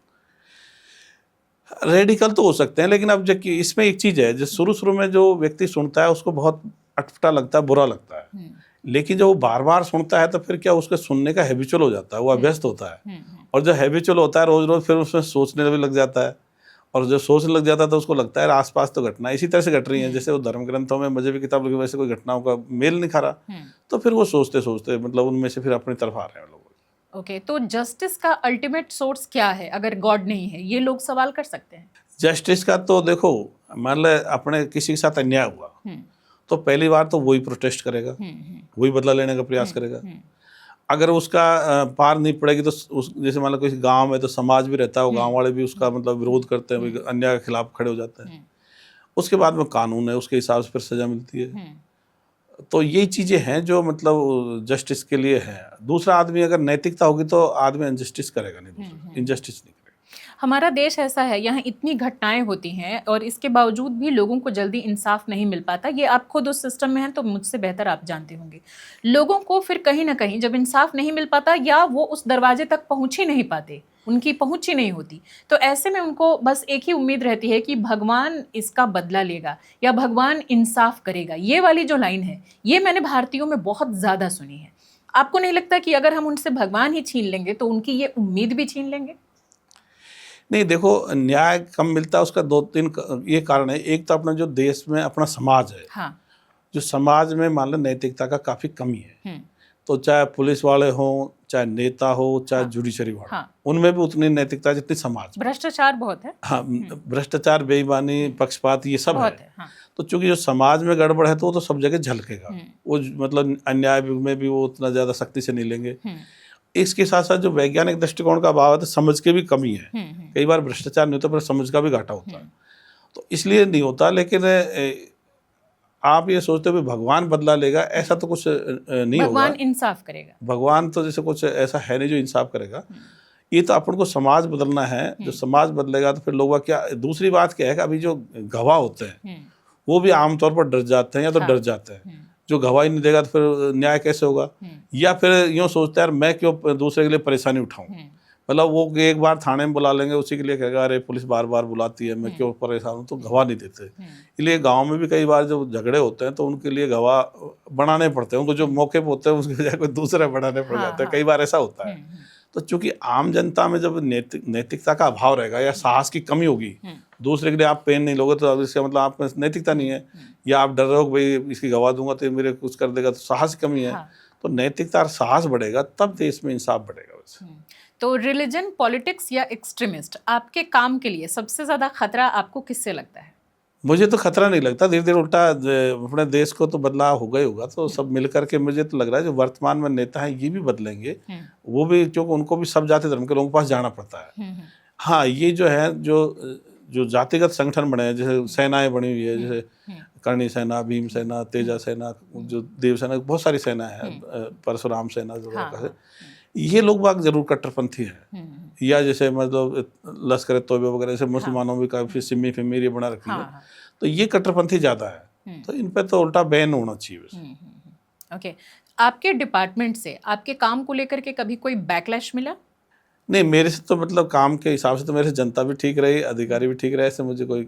रेडिकल तो हो सकते हैं, लेकिन अब जबकि इसमें एक चीज़ है, जो शुरू में जो व्यक्ति सुनता है उसको बहुत अटपटा लगता है, बुरा लगता है, लेकिन जब वो बार बार सुनता है तो फिर क्या उसके सुनने का हैबिचुअल हो जाता है, वो अभ्यस्त होता है, और जो हैबिचुअल होता है रोज रोज फिर उसमें सोचने भी लग जाता है, और जब सोचने लग जाता है तो उसको लगता है आसपास तो घटना इसी तरह से घट रही है, जैसे वो धर्म ग्रंथों में मजहबी किताब लिखी वैसे कोई घटनाओं का मेल नहीं खा रहा, तो फिर वो सोचते सोचते मतलब उनमें से फिर अपनी तरफ आ रहे हैं लोग। ओके, तो जस्टिस का अल्टीमेट सोर्स क्या है अगर गॉड नहीं है, ये लोग सवाल कर सकते हैं। जस्टिस का तो देखो, मान लो अपने किसी के साथ अन्याय हुआ तो पहली बार तो वही प्रोटेस्ट करेगा, वही बदला लेने का प्रयास करेगा। अगर उसका पार नहीं पड़ेगी तो जैसे मान लो किसी गांव में तो समाज भी रहता है, वो गांव वाले भी उसका मतलब विरोध करते हैं, अन्याय के खिलाफ खड़े हो जाते हैं। उसके बाद में कानून है, उसके हिसाब से फिर सजा मिलती है। तो यही चीज़ें हैं जो मतलब जस्टिस के लिए है। दूसरा आदमी अगर नैतिकता होगी तो आदमी इनजस्टिस करेगा नहीं, दूसरा इनजस्टिस नहीं करेगा। हमारा देश ऐसा है, यहाँ इतनी घटनाएं होती हैं और इसके बावजूद भी लोगों को जल्दी इंसाफ नहीं मिल पाता। ये आप खुद उस सिस्टम में हैं तो मुझसे बेहतर आप जानते होंगे। लोगों को फिर कहीं ना कहीं जब इंसाफ नहीं मिल पाता या वो उस दरवाजे तक पहुँच ही नहीं पाते, उनकी पहुँच ही नहीं होती, तो ऐसे में उनको बस एक ही उम्मीद रहती है कि भगवान इसका बदला लेगा या भगवान इंसाफ करेगा। ये वाली जो लाइन है ये मैंने भारतीयों में बहुत ज़्यादा सुनी है। आपको नहीं लगता कि अगर हम उनसे भगवान ही छीन लेंगे तो उनकी ये उम्मीद भी छीन लेंगे? नहीं, देखो, न्याय कम मिलता है उसका 2-3 ये कारण है। एक तो अपना जो देश में अपना समाज है, हाँ। जो समाज में मान लो नैतिकता का काफ़ी कमी है। हम्म। तो चाहे पुलिस वाले हों, चाहे नेता हो, चाहे जुडिशरी वाले, हाँ। उनमें भी उतनी नैतिकता जितनी समाज में। भ्रष्टाचार बहुत है। हाँ, भ्रष्टाचार, बेईमानी, पक्षपात, ये सब बहुत है। हाँ। तो चूंकि जो समाज में गड़बड़ है तो वो तो सब जगह झलकेगा। वो मतलब अन्याय में भी वो उतना ज़्यादा सख्ती से नहीं लेंगे। इसके साथ साथ जो वैज्ञानिक दृष्टिकोण का अभाव है, तो समझ के भी कमी है। कई बार भ्रष्टाचार नहीं होता पर समझ का भी घाटा होता है, तो इसलिए नहीं होता। लेकिन आप ये सोचते हो कि भगवान बदला लेगा, ऐसा तो कुछ नहीं होगा। भगवान इंसाफ करेगा। भगवान तो जैसे कुछ ऐसा है नहीं जो इंसाफ करेगा। ये तो अपन को समाज बदलना है। जो समाज बदलेगा तो फिर लोग क्या। दूसरी बात क्या है कि अभी जो गवाह होते हैं वो भी आमतौर पर डर जाते हैं, या तो डर जाते हैं। जो गवाही नहीं देगा तो फिर न्याय कैसे होगा। या फिर यूँ सोचते हैं यार मैं क्यों दूसरे के लिए परेशानी उठाऊं। मतलब वो एक बार थाने में बुला लेंगे, उसी के लिए कहेगा अरे पुलिस बार बार बुलाती है, मैं क्यों परेशान हूँ, तो गवाह नहीं देते। इसलिए गांव में भी कई बार जो झगड़े होते हैं तो उनके लिए गवाह बनाने पड़ते हैं। उनको जो मौके पे होते हैं उसके बजाय कोई दूसरे बनाने पड़ जाते हैं। कई बार ऐसा होता है। तो चूंकि आम जनता में जब नैतिकता का अभाव रहेगा या साहस की कमी होगी, दूसरे के लिए आप पेन नहीं लोगे, तो इसका मतलब आप में नैतिकता नहीं है। या आप डर रहे हो भाई इसकी गवाह दूंगा तो मेरे कुछ कर देगा, तो साहस की कमी है। तो नैतिकता और साहस बढ़ेगा तब देश में इंसाफ बढ़ेगा। वैसे तो रिलीजन, पॉलिटिक्स या एक्सट्रीमिस्ट, आपके काम के लिए सबसे ज्यादा खतरा आपको किससे लगता है? मुझे तो खतरा नहीं लगता। धीरे धीरे उल्टा अपने देश को तो बदलाव होगा ही होगा। तो सब मिलकर के मुझे तो लग रहा है जो वर्तमान में नेता हैं ये भी बदलेंगे। वो भी, क्योंकि उनको भी सब जाति धर्म के लोगों के पास जाना पड़ता है। हाँ, ये जो है जो जातिगत संगठन बने हैं, जैसे सेनाएं बनी हुई है, जैसे करणी सेना, भीम सेना, तेजा सेना, जो देव सेना, बहुत सारी सेना है, परशुराम सेना जो ये लोग बाग जरूर कट्टरपंथी है। या जैसे मतलब लश्कर तौबा वगैरह जैसे मुसलमानों में काफी सिम्मी फिम्मी बना रखी है। तो ये कट्टरपंथी ज्यादा है। तो इन पे तो उल्टा बैन होना चाहिए। ओके, आपके डिपार्टमेंट से आपके काम को लेकर के कभी कोई बैकलैश मिला? नहीं, मेरे से तो मतलब काम के हिसाब से तो मेरे से जनता भी ठीक रही, अधिकारी भी ठीक रहे, ऐसे मुझे कोई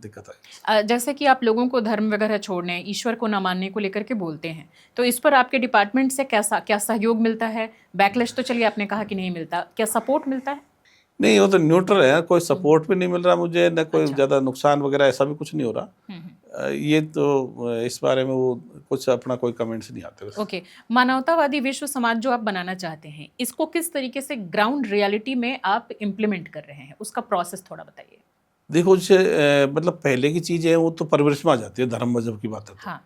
दिक्कत आई। जैसे कि आप लोगों को धर्म वगैरह छोड़ने, ईश्वर को न मानने को लेकर के बोलते हैं, तो इस पर आपके डिपार्टमेंट से क्या सहयोग मिलता है? बैकलैश तो चलिए आपने कहा कि नहीं मिलता, क्या सपोर्ट मिलता है? नहीं, वो तो न्यूट्रल है, कोई सपोर्ट भी नहीं मिल रहा मुझे, न कोई ज़्यादा नुकसान वगैरह ऐसा भी कुछ नहीं हो रहा। ये तो इस बारे में वो कुछ अपना कोई कमेंट्स नहीं आते। ओके, मानवतावादी विश्व समाज जो आप बनाना चाहते हैं, इसको किस तरीके से ग्राउंड रियलिटी में आप इम्प्लीमेंट कर रहे हैं, उसका प्रोसेस थोड़ा बताइए। देखो, जैसे मतलब पहले की चीज़ें हैं वो तो परवरिश में आ जाती है, धर्म मजहब की बात है। हाँ।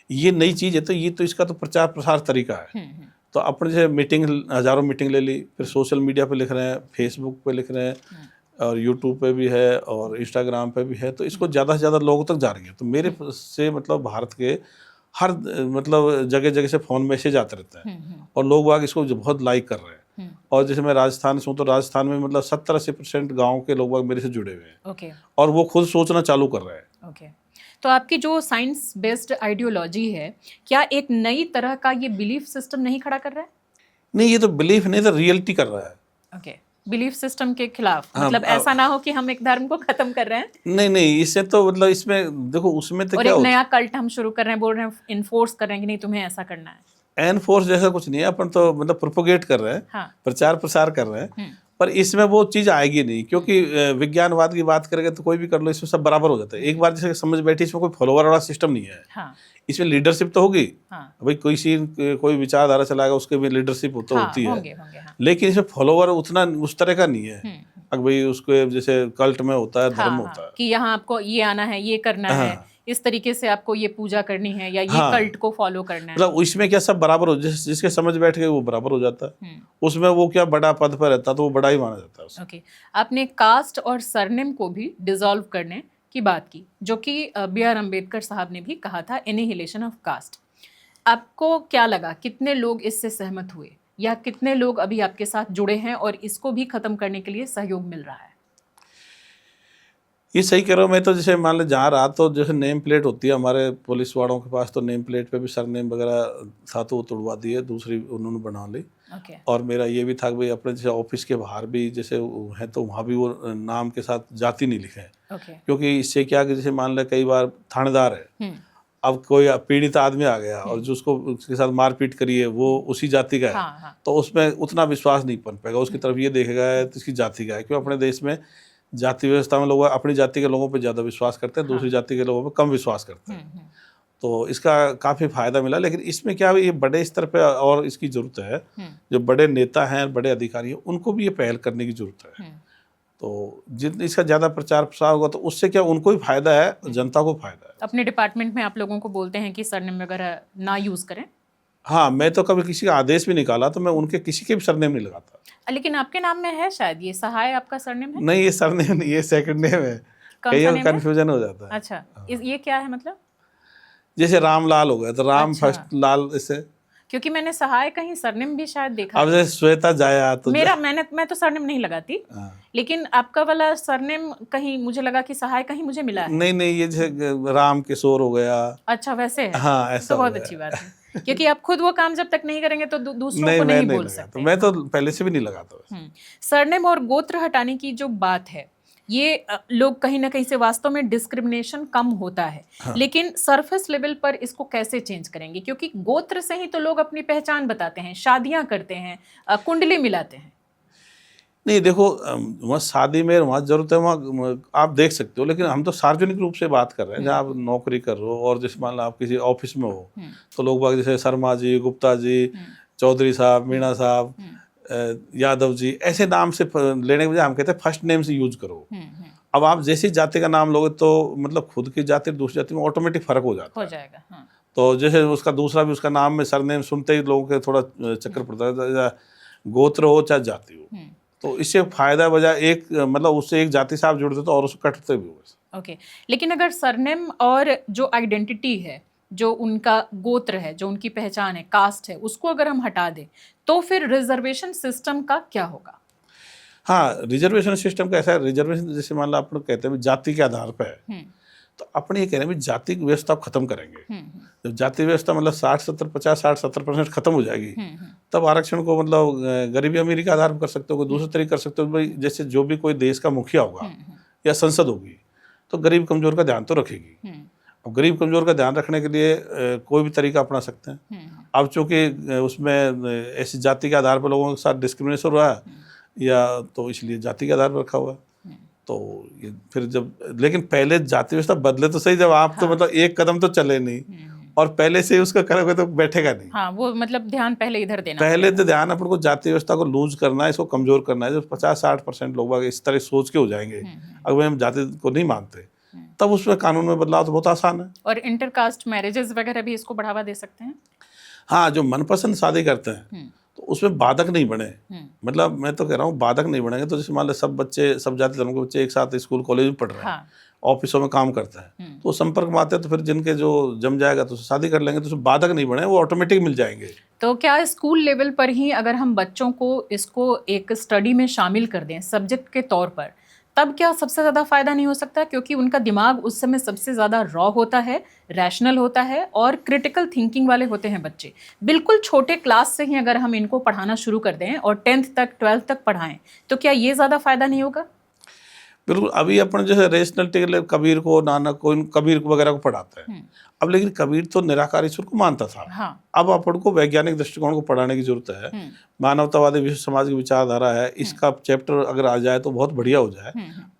ये नई चीज़ है, तो ये तो इसका तो प्रचार प्रसार तरीका है। तो अपने जैसे मीटिंग, हज़ारों मीटिंग ले ली, फिर सोशल मीडिया पे लिख रहे हैं, फेसबुक पे लिख रहे हैं, और यूट्यूब पे भी है और इंस्टाग्राम पे भी है। तो इसको ज़्यादा से ज़्यादा लोगों तक जा रही है। तो मेरे से मतलब भारत के हर मतलब जगह जगह से फ़ोन मैसेज आते रहते हैं, और लोग वाग इसको बहुत लाइक कर रहे हैं। और जैसे मैं राजस्थान से हूँ, तो राजस्थान में मतलब 70-80% गाँव के लोग वाग मेरे से जुड़े हुए हैं। ओके। और वो खुद सोचना चालू कर रहे हैं। ओके, तो आपकी जो साइंस बेस्ड आइडियोलॉजी है, क्या एक नई तरह का ये बिलीफ सिस्टम नहीं खड़ा कर रहा है? नहीं, ये तो बिलीफ नहीं, तो रियलिटी कर रहा है। ओके, बिलीफ सिस्टम के खिलाफ। मतलब ऐसा ना हो कि हम एक धर्म को खत्म कर रहे हैं। नहीं, इससे तो मतलब इसमें देखो, उसमें तो और क्या एक नया कल्ट हम शुरू कर रहे हैं, बोल रहे हैं, इन्फोर्स कर रहे हैं कि नहीं तुम्हें ऐसा करना है। एनफोर्स जैसा कुछ नहीं है, अपन तो मतलब प्रोपोगेट कर रहे हैं। हाँ। प्रचार प्रसार कर रहे हैं। पर इसमें वो चीज़ आएगी नहीं, क्योंकि विज्ञानवाद की बात करेंगे तो कोई भी कर लो, इसमें सब बराबर हो जाता है। एक बार जैसे समझ बैठी, इसमें कोई फॉलोवर वाला सिस्टम नहीं है। हाँ। इसमें लीडरशिप तो होगी। हाँ। भाई कोई विचारधारा चलाएगा, उसके भी लीडरशिप तो होती है। होंगे, हाँ। लेकिन इसमें फॉलोवर उतना उस तरह का नहीं है। अगर भाई उसको जैसे कल्ट में होता है, धर्म होता है कि यहाँ आपको ये आना है, ये करना है, इस तरीके से आपको ये पूजा करनी है, या ये कल्ट को फॉलो करना है। मतलब इसमें क्या सब बराबर हो, जिसके समझ बैठ गए वो बराबर हो जाता है। उसमें वो क्या बड़ा पद पर रहता तो वो बड़ा ही माना जाता है। ओके, आपने कास्ट और सरनेम को भी डिसॉल्व करने की बात की, जो कि B.R. अम्बेडकर साहब ने भी कहा था, एनिहिलेशन ऑफ कास्ट। आपको क्या लगा, कितने लोग इससे सहमत हुए, या कितने लोग अभी आपके साथ जुड़े हैं और इसको भी खत्म करने के लिए सहयोग मिल रहा है? ये सही कह रहा हूँ मैं तो। जैसे मान लो जहाँ रहा, तो जैसे नेम प्लेट होती है हमारे पुलिस वालों के पास, तो नेम प्लेट पे भी सरनेम वगैरह था तो वो तुड़वा दी है, दूसरी उन्होंने बना ली। और मेरा ये भी था कि भाई अपने जैसे ऑफिस के बाहर भी जैसे है तो वहाँ भी वो नाम के साथ जाति नहीं लिखे हैं। क्योंकि इससे क्या कि जैसे मान लो कई बार थानेदार है, अब कोई पीड़ित आदमी आ गया और जो उसके साथ मारपीट करी है वो उसी जाति का है। तो उसमें उतना विश्वास नहीं बन पाएगा, उसकी तरफ ये देखेगा तो इसकी जाति का है। क्यों अपने देश में जाति व्यवस्था में लोग अपनी जाति के लोगों पे ज़्यादा विश्वास करते हैं, दूसरी जाति के लोगों पे कम विश्वास करते हैं। तो इसका काफ़ी फायदा मिला, लेकिन इसमें क्या है, ये बड़े स्तर पे और इसकी ज़रूरत है। जो बड़े नेता हैं, बड़े अधिकारी हैं, उनको भी ये पहल करने की ज़रूरत है। तो जितना इसका ज़्यादा प्रचार प्रसार होगा तो उससे क्या उनको भी फायदा है, जनता को फायदा है। अपने डिपार्टमेंट में आप लोगों को बोलते हैं कि सरनेम वगैरह ना यूज़ करें? हाँ, मैं तो कभी किसी का आदेश भी निकाला तो मैं उनके किसी के भी सरनेम नहीं लगाता। लेकिन आपके नाम में है शायद, ये सहाय आपका सरनेम है? नहीं, ये सरनेम नहीं, ये सेकंड नेम है। कौन कई सा बार नेम है? कंफ्यूजन हो जाता है। अच्छा, ये क्या है मतलब? जैसे रामलाल हो गया तो राम अच्छा। फर्स्ट लाल, इससे क्योंकि मैंने सहाय कहीं सरनेम भी शायद देखा अब है। जैसे श्वेता जाया तो मैं तो सरनेम नहीं लगाती, हाँ। लेकिन आपका वाला सरनेम कहीं मुझे लगा कि सहाय कहीं मुझे मिला है। नहीं, ये जैसे राम किशोर हो गया। अच्छा, वैसे है? हाँ, ऐसा तो बहुत हो गया। अच्छी बात है, क्योंकि आप खुद वो काम जब तक नहीं करेंगे तो दूसरों को मैं नहीं नहीं बोल लगाता, सकते। मैं तो पहले से भी नहीं लगाता वैसे। सरनेम और गोत्र हटाने की जो बात है, ये लोग कहीं ना कहीं से वास्तव में डिस्क्रिमिनेशन कम होता है। लेकिन सरफेस लेवल पर इसको कैसे चेंज करेंगे? क्योंकि गोत्र से ही तो लोग अपनी पहचान बताते हैं, शादियां करते हैं, कुंडली मिलाते हैं। नहीं देखो, वहाँ शादी में वहाँ जरूरत है, वहाँ आप देख सकते हो, लेकिन हम तो सार्वजनिक रूप से बात कर रहे हैं। जहाँ आप नौकरी कर रहे हो और जैसे मान लो आप किसी ऑफिस में हो तो लोग बाग जैसे शर्मा जी, गुप्ता जी, चौधरी साहब, मीणा साहब, यादव जी, ऐसे नाम से लेने के बजाय हम कहते हैं फर्स्ट नेम से यूज करो। अब आप जैसी जाति का नाम लोगे तो मतलब खुद की जाति दूसरी जाति में ऑटोमेटिक फर्क हो जाता हो है। जाएगा। हाँ। तो जैसे उसका दूसरा भी उसका नाम में सरनेम सुनते ही लोगों के थोड़ा चक्कर पड़ता है, चाहे गोत्र हो चाहे जाति हो। तो इससे फायदा बजाय एक मतलब उससे एक जाति से आप जुड़ते तो और उसको कटते भी हो। ओके, लेकिन अगर सरनेम और जो आइडेंटिटी है, जो उनका गोत्र है, जो उनकी पहचान है, कास्ट है, उसको अगर हम हटा दें तो फिर रिजर्वेशन सिस्टम का क्या होगा? हाँ, रिजर्वेशन सिस्टम का ऐसा है, रिजर्वेशन जैसे मान लो आप लोग कहते हैं जाति के आधार पर है, तो अपने ये कह रहे हैं जाति की व्यवस्था खत्म करेंगे। जब जाति व्यवस्था मतलब 60-70% खत्म हो जाएगी, तब आरक्षण को मतलब गरीबी अमीरी के आधार पर कर सकते हो, कोई दूसरे तरीके कर सकते हो। भाई जैसे जो भी कोई देश का मुखिया होगा या संसद होगी तो गरीब कमजोर का ध्यान तो रखेगी। अब गरीब कमजोर का ध्यान रखने के लिए कोई भी तरीका अपना सकते हैं। अब चूंकि उसमें ऐसी जाति के आधार पर लोगों के साथ डिस्क्रिमिनेशन हो रहा है या तो इसलिए जाति के आधार पर रखा हुआ है। तो ये फिर जब, लेकिन पहले जाति व्यवस्था बदले तो सही, जब आप तो मतलब एक कदम तो चले नहीं और पहले से उसका करोगे तो बैठेगा नहीं। हाँ, वो मतलब ध्यान पहले इधर देना, पहले तो ध्यान अपन को जाति व्यवस्था को लूज करना है, इसको कमजोर करना है। जब 50-60% लोग इस तरह सोच के हो जाएंगे, अगर हम जाति को नहीं मानते, तब उसमें कानून में बदलाव तो बहुत आसान है। और इंटरकास्ट मैरिजेस वगैरह भी इसको बढ़ावा दे सकते हैं। हाँ, जो मनपसंद शादी करते हैं तो उसमें बाधक नहीं बने, मतलब मैं तो कह रहा हूँ बाधक नहीं बनेंगे। तो जैसे मान लो सब बच्चे, सब जाति धर्म के बच्चे एक साथ स्कूल कॉलेज में पढ़ रहे हैं, ऑफिसों में काम करते हैं, तो संपर्क में आते हैं, तो फिर जिनके जो जम जाएगा तो शादी कर लेंगे, तो उसमें बाधक नहीं बने, वो ऑटोमेटिक मिल जाएंगे। तो क्या स्कूल लेवल पर ही अगर हम बच्चों को इसको एक स्टडी में शामिल कर दें सब्जेक्ट के तौर पर, तब क्या सबसे ज़्यादा फायदा नहीं हो सकता? क्योंकि उनका दिमाग उस समय सबसे ज़्यादा रॉ होता है, रैशनल होता है और क्रिटिकल थिंकिंग वाले होते हैं बच्चे। बिल्कुल छोटे क्लास से ही अगर हम इनको पढ़ाना शुरू कर दें और 10th तक 12th तक पढ़ाएं, तो क्या ये ज़्यादा फायदा नहीं होगा? बिल्कुल। अभी अपन जैसे रेशनलिटी के लिए कबीर को, नानक को, कबीर को वगैरह को पढ़ाते हैं। अब लेकिन कबीर तो निराकार ईश्वर को मानता था। हाँ। अब अपन को वैज्ञानिक दृष्टिकोण को पढ़ाने की जरूरत है। मानवतावादी विश्व समाज की विचारधारा है, इसका चैप्टर अगर आ जाए तो बहुत बढ़िया हो जाए।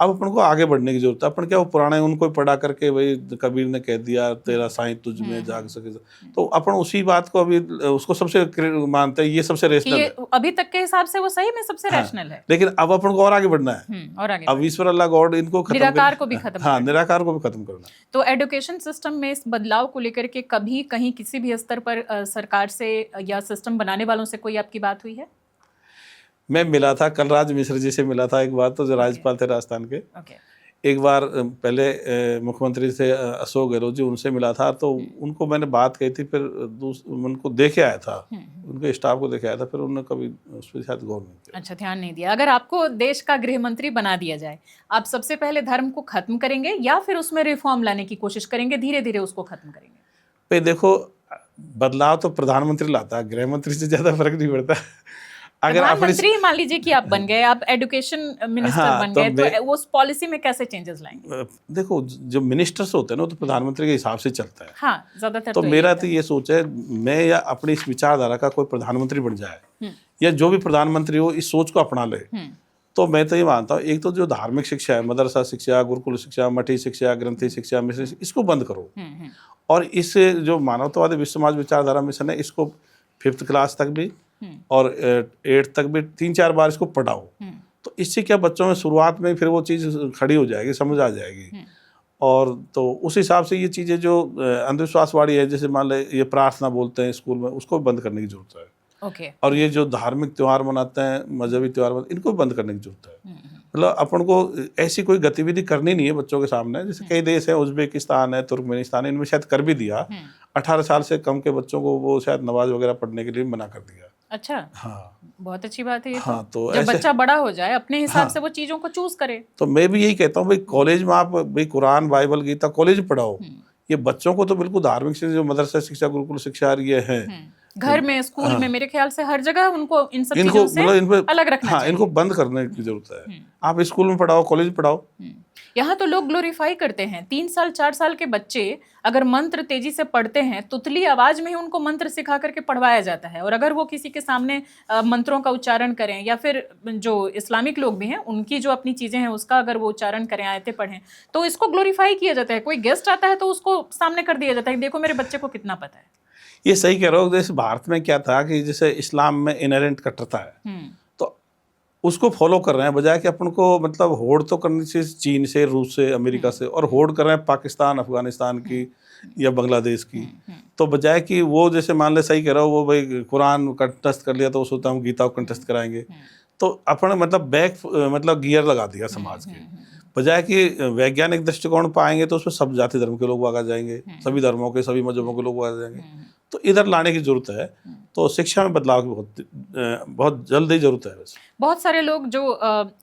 अब अपन को आगे बढ़ने की जरूरत है। अपन क्या वो पुराने उनको पढ़ा करके भाई कबीर ने कह दिया तेरा साईं तुझ में जाग सके, तो अपन उसी बात को अभी उसको सबसे मानते हैं, ये सबसे रेशनल है। अभी तक के हिसाब से वो सही में सबसे रैशनल है। लेकिन अब अपन को और आगे बढ़ना है, और आगे अब ईश्वर अल्लाह गॉड इनको खत्म, निराकार को भी खत्म। हाँ, निराकार को भी खत्म करना। तो एजुकेशन सिस्टम में इस बदलाव को लेकर के कभी कहीं किसी भी स्तर पर सरकार से या सिस्टम बनाने वालों से कोई आपकी बात हुई है? मैं मिला था, कलराज मिश्र जी से मिला था एक बार, तो जो राज्यपाल थे राजस्थान के। एक बार पहले मुख्यमंत्री थे अशोक गहलोत जी, उनसे मिला था, तो उनको मैंने बात कही थी। फिर उनको देखे आया था, उनके स्टाफ को देखे आया था, फिर उन्होंने कभी उस पर शायद गौर नहीं किया। अच्छा, ध्यान नहीं दिया। अगर आपको देश का गृह मंत्री बना दिया जाए, आप सबसे पहले धर्म को खत्म करेंगे या फिर उसमें रिफॉर्म लाने की कोशिश करेंगे, धीरे धीरे उसको खत्म करेंगे? भाई देखो, बदलाव तो प्रधानमंत्री लाता है, गृह मंत्री से ज्यादा फर्क नहीं पड़ता। अगर प्रधानमंत्री मान लीजिए कि आप बन गए, आप एजुकेशन मिनिस्टर बन गए, तो उस पॉलिसी में कैसे चेंजेस लाएंगे? देखो, जो मिनिस्टर्स होते हैं ना, तो प्रधानमंत्री के हिसाब से चलता है। हाँ, ज्यादातर तो मेरा तो ये सोच है, मैं या अपनी इस विचारधारा का कोई प्रधानमंत्री बन जाए या जो भी प्रधानमंत्री हो, इस सोच को अपना ले, तो मैं तो ये मानता हूँ, एक तो जो धार्मिक शिक्षा है, मदरसा शिक्षा, गुरुकुल शिक्षा, मठी शिक्षा, ग्रंथी शिक्षा, मिशन शिक्षा, इसको बंद करो। और इस जो मानवतावादी विश्व समाज विचारधारा मिशन है, इसको 5th क्लास तक भी और 8th तक भी 3-4 बार इसको पढ़ाओ। तो इससे क्या बच्चों में शुरुआत में फिर वो चीज़ खड़ी हो जाएगी, समझ आ जाएगी। और तो उस हिसाब से ये चीज़ें जो अंधविश्वास वाली है, जैसे मान लें ये प्रार्थना बोलते हैं स्कूल में, उसको बंद करने की जरूरत है। और ये जो धार्मिक त्यौहार मनाते हैं, मजहबी त्यौहार मनाते हैं, इनको बंद करने की जरूरत है। मतलब अपन को ऐसी कोई गतिविधि करनी नहीं है बच्चों के सामने। जैसे कई देश है, उज्बेकिस्तान है, तुर्कमेनिस्तान है, इनमें शायद कर भी दिया, 18 साल से कम के बच्चों को वो शायद नमाज वगैरह पढ़ने के लिए मना कर दिया। अच्छा, हाँ, बहुत अच्छी बात है ये। हाँ, तो जब बच्चा बड़ा हो जाए अपने हिसाब से वो चीजों को चूज करे। तो मैं भी यही कहता हूँ भाई, कॉलेज में आप भाई कुरान, बाइबल, गीता कॉलेज में पढ़ाओ। ये बच्चों को तो बिल्कुल धार्मिक से जो मदरसा शिक्षा, गुरुकुल शिक्षा ये है, घर में, स्कूल में, मेरे ख्याल से हर जगह उनको इन सब चीजों से अलग रखना चाहिए। इनको बंद करने की जरूरत है। आप स्कूल में पढ़ाओ, कॉलेज में पढ़ाओ। यहाँ तो लोग ग्लोरीफाई करते हैं। 3 साल 4 साल के बच्चे अगर मंत्र तेजी से पढ़ते हैं, तुतली आवाज में ही उनको मंत्र सिखा करके पढ़वाया जाता है। और अगर वो किसी के सामने मंत्रों का उच्चारण करें, या फिर जो इस्लामिक लोग भी हैं उनकी जो अपनी चीजें हैं उसका अगर वो उच्चारण करें, आयतें पढ़ें, तो इसको ग्लोरीफाई किया जाता है। कोई गेस्ट आता है तो उसको सामने कर दिया जाता है, देखो मेरे बच्चे को कितना पता है। ये सही कह रहे हो। जैसे भारत में क्या था कि जैसे इस्लाम में इनहेरेंट कट्टरता है, तो उसको फॉलो कर रहे हैं, बजाय कि अपन को मतलब होड़ तो करनी चाहिए चीन से, रूस से, अमेरिका से, और होड़ कर रहे हैं पाकिस्तान, अफगानिस्तान की या बांग्लादेश की। तो बजाय कि वो जैसे मान ले, सही कह रहे हो, वो भाई कुरान कंठस्थ कर लिया तो उसको हम गीता को कंठस्थ कराएंगे, तो अपन मतलब मतलब गियर लगा दिया समाज के। बजाय कि वैज्ञानिक दृष्टिकोण पाएंगे तो उसमें सब जाति धर्म के लोग आ जाएंगे, सभी धर्मों के, सभी मजहबों के लोग आ जाएंगे। तो इधर लाने की जरूरत है। तो शिक्षा में बदलाव की बहुत जल्द ही जरूरत है। वैसे बहुत सारे लोग जो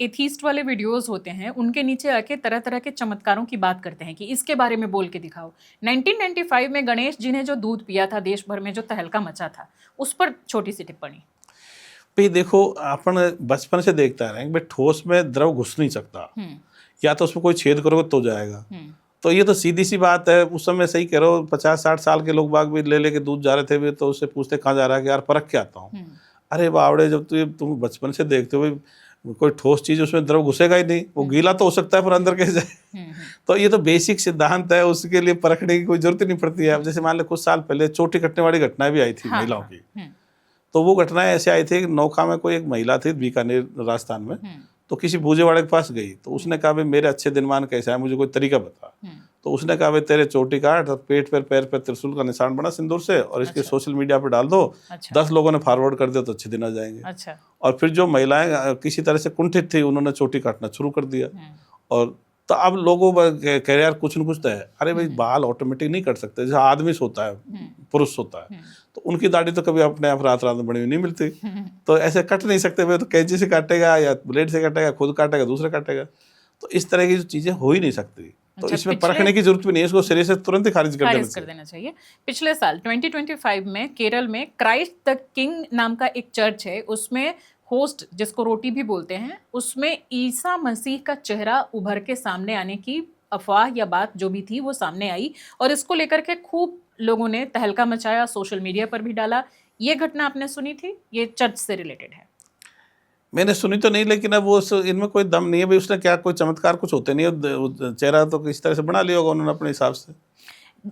एथीस्ट वाले वीडियोस होते हैं उनके नीचे आके तरह तरह के चमत्कारों की बात करते हैं कि इसके बारे में बोल के दिखाओ। 1995 में गणेश जी ने जो दूध पिया था, देश भर में जो तहलका मचा था, उस पर छोटी सी टिप्पणी। भाई देखो, अपन बचपन से देखता रहे भाई, ठोस में द्रव घुस नहीं सकता, या तो उसमें कोई छेद करोगे तो जाएगा। तो ये तो सीधी सी बात है। उस समय सही कह रहे हो, 50-60 साल के लोग बाग भी ले लेके दूध जा रहे थे भी, तो उससे पूछते कहाँ जा रहा है कि यार परख के आता हूँ। अरे बावड़े, जब तुम बचपन से देखते हो भाई, कोई ठोस चीज उसमें द्रव घुसेगा ही नहीं, वो गीला तो हो सकता है पर अंदर कैसे जाए। तो ये तो बेसिक सिद्धांत है, उसके लिए परखने की कोई जरूरत नहीं पड़ती है। अब जैसे मान लो कुछ साल पहले चोटी कटने वाली घटना भी आई थी महिलाओं की। तो वो घटनाएं ऐसे आई थी कि नौखा में कोई एक महिला थी बीकानेर राजस्थान में, तो किसी बूझे वाले के पास गई, तो उसने कहा भाई मेरे अच्छे दिनमान कैसा है, मुझे कोई तरीका बता। तो उसने कहा भाई तेरे चोटी काट, पेट पर, पैर पर त्रिशूल का निशान बना सिंदूर से, और इसके सोशल मीडिया पर डाल दो। 10 लोगों ने फॉरवर्ड कर दिया तो अच्छे दिन आ जाएंगे। और फिर जो महिलाएं किसी तरह से कुंठित थी, उन्होंने चोटी काटना शुरू कर दिया। और तो अब लोगों कह रहे यार कुछ न कुछ तो है। अरे भाई, बाल ऑटोमेटिक नहीं कट सकते, जैसे आदमी सोता है, पुरुष सोता है, तो उनकी दाढ़ी तो कभी अपने आप रात रात में बनी हुई नहीं मिलती। तो ऐसे कट नहीं सकते भाई, तो कैंची से काटेगा या ब्लेड से काटेगा, खुद काटेगा, दूसरा काटेगा। तो इस तरह की जो चीजें हो ही नहीं सकती। तो इसमें परखने की जरूरत भी नहीं है, इसको सिरे से तुरंत ही खारिज कर देना चाहिए। पिछले साल 2025 में केरल में क्राइस्ट द किंग नाम का एक चर्च है, उसमें होस्ट, जिसको रोटी भी बोलते हैं, उसमें ईसा मसीह का चेहरा उभर के सामने आने की अफवाह या बात जो भी थी वो सामने आई, और इसको लेकर के खूब लोगों ने तहलका मचाया, सोशल मीडिया पर भी डाला। ये घटना आपने सुनी थी? ये चर्च से रिलेटेड है। मैंने सुनी तो नहीं, लेकिन अब वो इनमें कोई दम नहीं है भाई, उसने क्या कोई चमत्कार कुछ होते नहीं है, चेहरा तो किस तरह से बना लिया होगा उन्होंने अपने हिसाब से।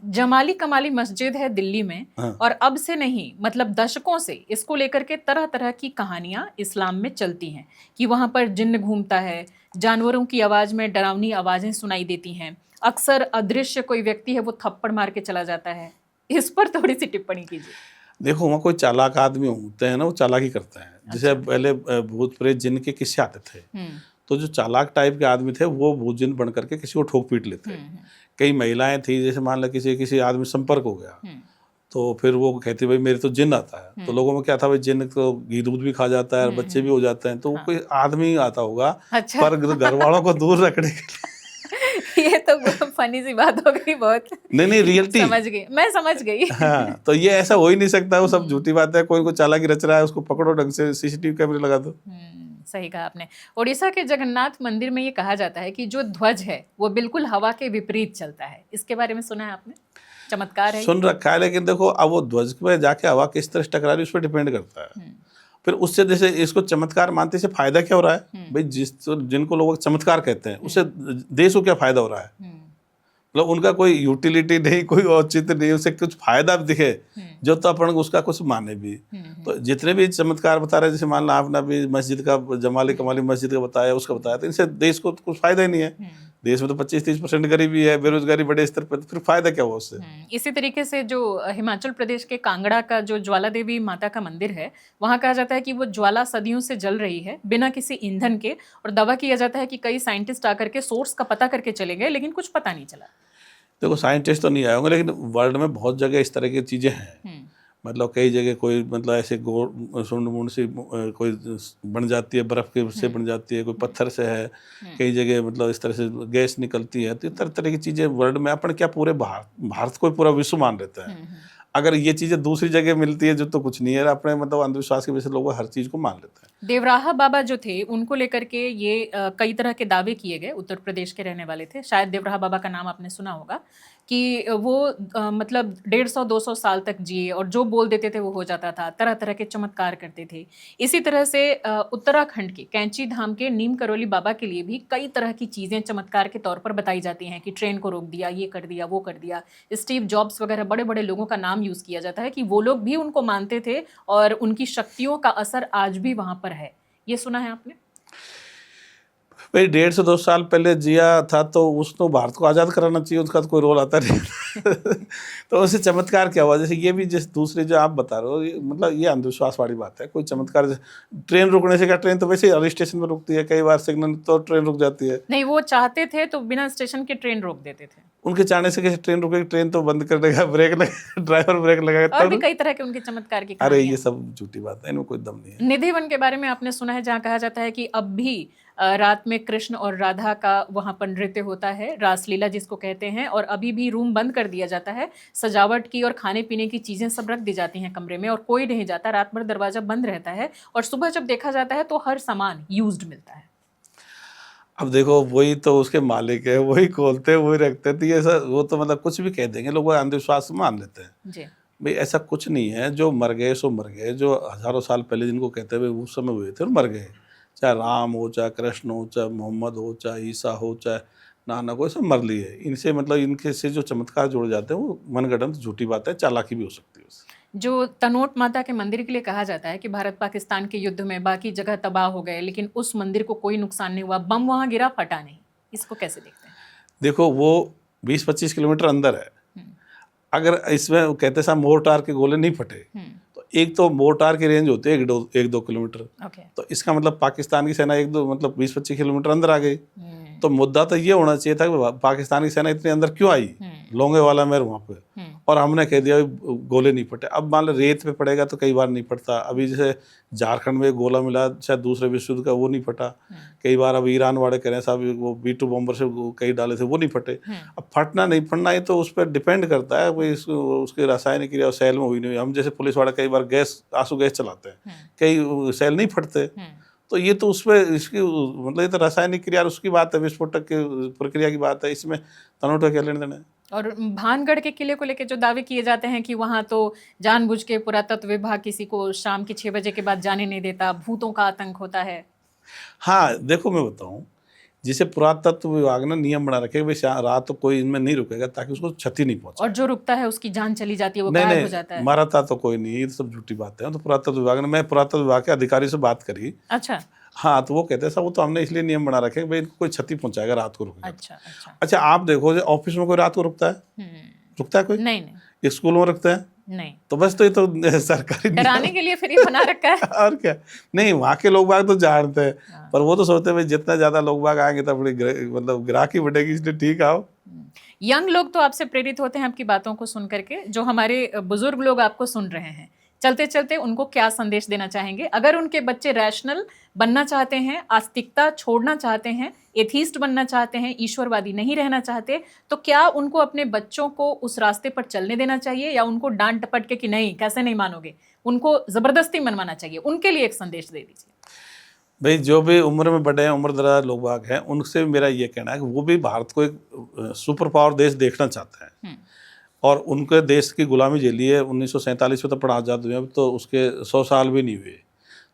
जमाली कमाली मस्जिद है दिल्ली में। और अब से नहीं, मतलब दशकों से इसको लेकर के तरह तरह की कहानियां इस्लाम में चलती हैं कि वहां पर जिन्न घूमता है, जानवरों की आवाज में डरावनी आवाजें सुनाई देती हैं, अक्सर अदृश्य कोई व्यक्ति है वो थप्पड़ मार के चला जाता है। इस पर थोड़ी सी टिप्पणी कीजिए। देखो, वहाँ कोई चालाक आदमी होते हैं ना, वो चालाकी करते हैं। जैसे पहले भूत प्रेत जिन्न के किस्से आते थे, तो जो चालाक टाइप के आदमी थे वो भूत जिन्न बन करके किसी को ठोक पीट लेते। कई महिलाएं थी, जैसे मान लो किसी आदमी संपर्क हो गया, तो फिर वो कहती भाई मेरे तो जिन्न आता है। तो लोगों में क्या था भाई, जिन्न तो घी दूध भी खा जाता है और बच्चे भी हो जाते हैं, तो वो कोई आदमी आता होगा। पर घर वालों को दूर रखने के लिए ये तो फनी सी बात हो गई बहुत। नहीं रियलिटी समझ गई, मैं समझ गई। हाँ, तो ये ऐसा हो ही नहीं सकता, वो सब झूठी बात है। कोई को चालाकी रच रहा है, उसको पकड़ो, ढंग से सीसीटीवी कैमरे लगा दो। सही कहा आपने। ओडिशा के जगन्नाथ मंदिर में ये कहा जाता है कि जो ध्वज है वो बिल्कुल हवा के विपरीत चलता है। इसके बारे में सुना है आपने? चमत्कार है, सुन रखा है, लेकिन देखो अब वो ध्वज में जाके हवा किस तरह से टकरा रही है उस पर डिपेंड करता है। फिर उससे जैसे इसको चमत्कार मानते से फायदा क्या हो रहा है भाई, जिनको लोग चमत्कार कहते हैं उससे देश को क्या फायदा हो रहा है? मतलब उनका कोई यूटिलिटी नहीं, कोई औचित्य नहीं, उसे कुछ फायदा दिखे जो तो अपन उसका कुछ माने भी। तो जितने भी चमत्कार बता रहे हैं, जैसे मान लो आपने अभी मस्जिद का जमाली कमाली मस्जिद का बताया, उसका बताया, तो इनसे देश को कुछ फायदा ही नहीं है। देश में तो 25-30% गरीबी है, बेरोजगारी बड़े स्तर पर, फिर फायदा क्या हुआ उससे? इसी तरीके से जो हिमाचल प्रदेश के कांगड़ा का जो ज्वाला देवी माता का मंदिर है, वहां कहा जाता है कि वो ज्वाला सदियों से जल रही है बिना किसी ईंधन के, और दावा किया जाता है कि कई साइंटिस्ट आकर के सोर्स का पता करके चले गए, लेकिन कुछ पता नहीं चला। देखो साइंटिस्ट तो नहीं आए होंगे, लेकिन वर्ल्ड में बहुत जगह इस तरह की चीज़ें हैं। मतलब कई जगह कोई मतलब ऐसे सुंड मुंड से कोई बन जाती है, बर्फ़ के से बन जाती है, कोई पत्थर से है, कई जगह मतलब इस तरह से गैस निकलती है। तो तरह तरह की चीज़ें वर्ल्ड में, अपन क्या पूरे भारत को पूरा विश्व मान लेता है। अगर ये चीज़ें दूसरी जगह मिलती है जो तो कुछ नहीं है, अपने मतलब अंधविश्वास की वजह से लोग हर चीज़ को मान लेते हैं। देवराहा बाबा जो थे उनको लेकर के ये कई तरह के दावे किए गए। उत्तर प्रदेश के रहने वाले थे, शायद देवराहा बाबा का नाम आपने सुना होगा, कि वो मतलब 150-200 साल तक जिए और जो बोल देते थे वो हो जाता था, तरह तरह के चमत्कार करते थे। इसी तरह से उत्तराखंड के कैंची धाम के नीम करोली बाबा के लिए भी कई तरह की चीज़ें चमत्कार के तौर पर बताई जाती हैं कि ट्रेन को रोक दिया, ये कर दिया, वो कर दिया। स्टीव जॉब्स वगैरह बड़े बड़े लोगों का नाम यूज़ किया जाता है कि वो लोग भी उनको मानते थे और उनकी शक्तियों का असर आज भी वहाँ पर है। ये सुना है आपने? भाई 150-200 साल पहले जिया था तो उसको भारत को आज़ाद कराना चाहिए, उसका तो कोई रोल आता नहीं। तो उससे चमत्कार क्या हुआ? जैसे ये भी जिस दूसरे जो आप बता रहे हो, मतलब ये अंधविश्वास वाली बात है। कोई चमत्कार, ट्रेन रुकने से क्या, ट्रेन तो वैसे ही स्टेशन पर रुकती है, कई बार सिग्नल तो ट्रेन रुक जाती है। नहीं, वो चाहते थे तो बिना स्टेशन के ट्रेन रोक देते थे। उनके चाहने से कैसे ट्रेन रुकेगी? ट्रेन तो बंद कर देगा, ब्रेक लगा, ड्राइवर ब्रेक लगाएगा, और भी कई तरह के उनके चमत्कार की अरे कहानियां। ये सब झूठी बात है, इनमें कोई दम नहीं है। निधि वन के बारे में आपने सुना है, जहाँ कहा जाता है कि अब भी रात में कृष्ण और राधा का वहाँ पर नृत्य होता है, रासलीला जिसको कहते हैं, और अभी भी रूम बंद कर दिया जाता है। सजावट की और खाने पीने की चीज़ें सब रख दी जाती हैं कमरे में और कोई नहीं जाता, रात भर दरवाज़ा बंद रहता है और सुबह जब देखा जाता है तो हर सामान यूज्ड मिलता है। अब देखो वही तो उसके मालिक है, वही खोलते हैं, वही रखते हैं, तो ये सब वो तो मतलब कुछ भी कह देंगे, लोग अंधविश्वास मान लेते हैं। जी भाई ऐसा कुछ नहीं है, जो मर गए सो मर गए, जो हज़ारों साल पहले जिनको कहते हुए उस समय हुए थे और मर गए, चाहे राम हो, चाहे कृष्ण हो, चाहे मोहम्मद हो, चाहे ईसा हो, चाहे नानक हो, सब मर लिए। इनसे मतलब इनके से जो चमत्कार जुड़ जाते हैं वो मनगढ़ंत झूठी बात है, चालाकी भी हो सकती है उससे। जो तनोट माता के मंदिर के लिए कहा जाता है कि भारत पाकिस्तान के युद्ध में बाकी जगह तबाह हो गए लेकिन उस मंदिर को कोई नुकसान नहीं हुआ, बम वहां गिरा, फटा नहीं, इसको कैसे देखते हैं? देखो वो 20-25 किलोमीटर अंदर है, अगर इसमें कहते साहब मोर्टार के गोले नहीं फटे, तो एक तो मोर्टार की रेंज होती है 1-2 किलोमीटर, तो इसका मतलब पाकिस्तान की सेना 1-2 मतलब 20-25 किलोमीटर अंदर आ गई। तो मुद्दा तो ये होना चाहिए था कि पाकिस्तान की सेना इतने अंदर क्यों आई, लोंगे वाला मेर वहाँ पे, और हमने कह दिया गोले नहीं फटे। अब मान लो रेत पे पड़ेगा तो कई बार नहीं फटता, अभी जैसे झारखंड में गोला मिला शायद दूसरे विश्व युद्ध का, वो नहीं फटा। कई बार अब ईरान वाले कह रहे हैं साहब वो B-2 बॉम्बर से कई डाले थे, वो नहीं फटे। अब फटना नहीं फटना ये तो उस पर डिपेंड करता है, कोई उसकी रासायनिक क्रिया सेल में हुई नहीं हुई। हम जैसे पुलिस वाले कई बार गैस आंसू गैस चलाते हैं, कई सेल नहीं फटते, तो ये तो उसमें इसकी मतलब ये तो रासायनिक क्रिया उसकी बात है, विस्फोटक की प्रक्रिया की बात है, इसमें तनोट का क्या लेना देना है। और भानगढ़ के किले को लेकर जो दावे किए जाते हैं कि वहां तो जानबूझ के पुरातत्व विभाग किसी को शाम के 6 बजे के बाद जाने नहीं देता, भूतों का आतंक होता है। हाँ देखो मैं बताऊं, जिसे पुरातत्व विभाग ने नियम बना रखे, भाई रात तो कोई इनमें नहीं रुकेगा ताकि उसको क्षति नहीं पहुंचे, और जो रुकता है उसकी जान चली जाती है, वो गायब हो जाता है। मरता तो कोई नहीं, ये सब झूठी बात है। तो पुरातत्व विभाग ने, मैं पुरातत्व विभाग के अधिकारी से बात करी, अच्छा हाँ, तो वो कहते हैं साहब वो तो हमने इसलिए नियम बना रखे भाई इनको कोई क्षति पहुंचाएगा रात को रुकेगा। अच्छा आप देखो ऑफिस में कोई रात को रुकता है? रुकता है कोई? नहीं। स्कूल में रुकते हैं? नहीं। तो बस तो ये तो सरकारी डराने के लिए फिर ये बना रखा है। और क्या, नहीं वहाँ के लोग बाग तो जानते हैं, पर वो तो सोचते हैं भाई जितना ज्यादा लोग बाग आएंगे तो अपनी मतलब ग्राहकी बढ़ेगी, इसलिए ठीक आओ। यंग लोग तो आपसे प्रेरित होते हैं आपकी बातों को सुन करके, जो हमारे बुजुर्ग लोग आपको सुन रहे हैं, चलते चलते उनको क्या संदेश देना चाहेंगे? अगर उनके बच्चे रैशनल बनना चाहते हैं, आस्तिकता छोड़ना चाहते हैं, एथीस्ट बनना चाहते हैं, ईश्वरवादी नहीं रहना चाहते, तो क्या उनको अपने बच्चों को उस रास्ते पर चलने देना चाहिए या उनको डांट टपट के कि नहीं कैसे नहीं मानोगे, उनको जबरदस्ती मनवाना चाहिए? उनके लिए एक संदेश दे दीजिए। भाई जो भी उम्र में बड़े हैं, उम्र दराज लोग बाग हैं, उनसे मेरा ये कहना है कि वो भी भारत को एक सुपर पावर देश देखना चाहते हैं और उनके देश की गुलामी झेली है। 1947 में तो पढ़ा आज़ाद हुए, अब तो उसके 100 साल भी नहीं हुए।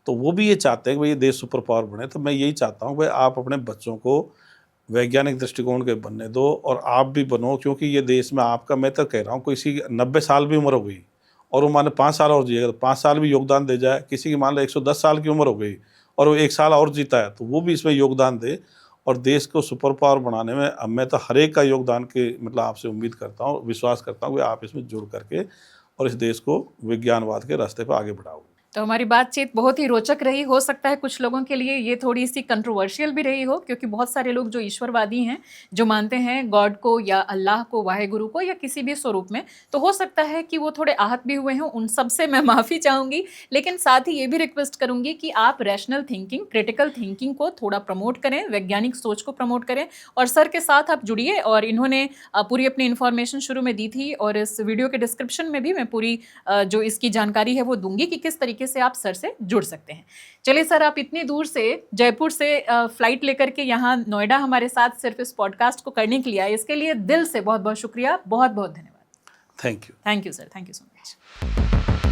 तो वो भी ये चाहते हैं कि भाई ये देश सुपर पावर बने। तो मैं यही चाहता हूँ भाई आप अपने बच्चों को वैज्ञानिक दृष्टिकोण के बनने दो और आप भी बनो, क्योंकि ये देश में आपका, मैं तो कह रहा हूँ, किसी 90 साल भी उम्र हो गई और वो मान लो 5 साल और जिएगा तो 5 साल भी योगदान दे जाए। किसी की मान लो 110 साल की उम्र हो गई और वो 1 साल और जीता है तो वो भी इसमें योगदान दे और देश को सुपर पावर बनाने में अब मैं तो हर एक का योगदान के मतलब आपसे उम्मीद करता हूँ, विश्वास करता हूँ कि आप इसमें जुड़ करके और इस देश को विज्ञानवाद के रास्ते पर आगे बढ़ाओगे। तो हमारी बातचीत बहुत ही रोचक रही। हो सकता है कुछ लोगों के लिए ये थोड़ी सी कंट्रोवर्शियल भी रही हो, क्योंकि बहुत सारे लोग जो ईश्वरवादी हैं, जो मानते हैं गॉड को या अल्लाह को, वाहेगुरु को या किसी भी स्वरूप में, तो हो सकता है कि वो थोड़े आहत भी हुए हों। उन सब से मैं माफ़ी चाहूँगी, लेकिन साथ ही ये भी रिक्वेस्ट करूँगी कि आप रैशनल थिंकिंग, क्रिटिकल थिंकिंग को थोड़ा प्रमोट करें, वैज्ञानिक सोच को प्रमोट करें और सर के साथ आप जुड़िए। और इन्होंने पूरी अपनी इन्फॉर्मेशन शुरू में दी थी और इस वीडियो के डिस्क्रिप्शन में भी मैं पूरी जो इसकी जानकारी है वो दूंगी कि किस तरीके से आप सर से जुड़ सकते हैं। चलिए सर, आप इतनी दूर से, जयपुर से फ्लाइट लेकर के यहाँ नोएडा हमारे साथ सिर्फ इस पॉडकास्ट को करने के लिए आए, इसके लिए दिल से बहुत बहुत शुक्रिया, बहुत बहुत धन्यवाद। Thank you. Thank you sir, thank you so much.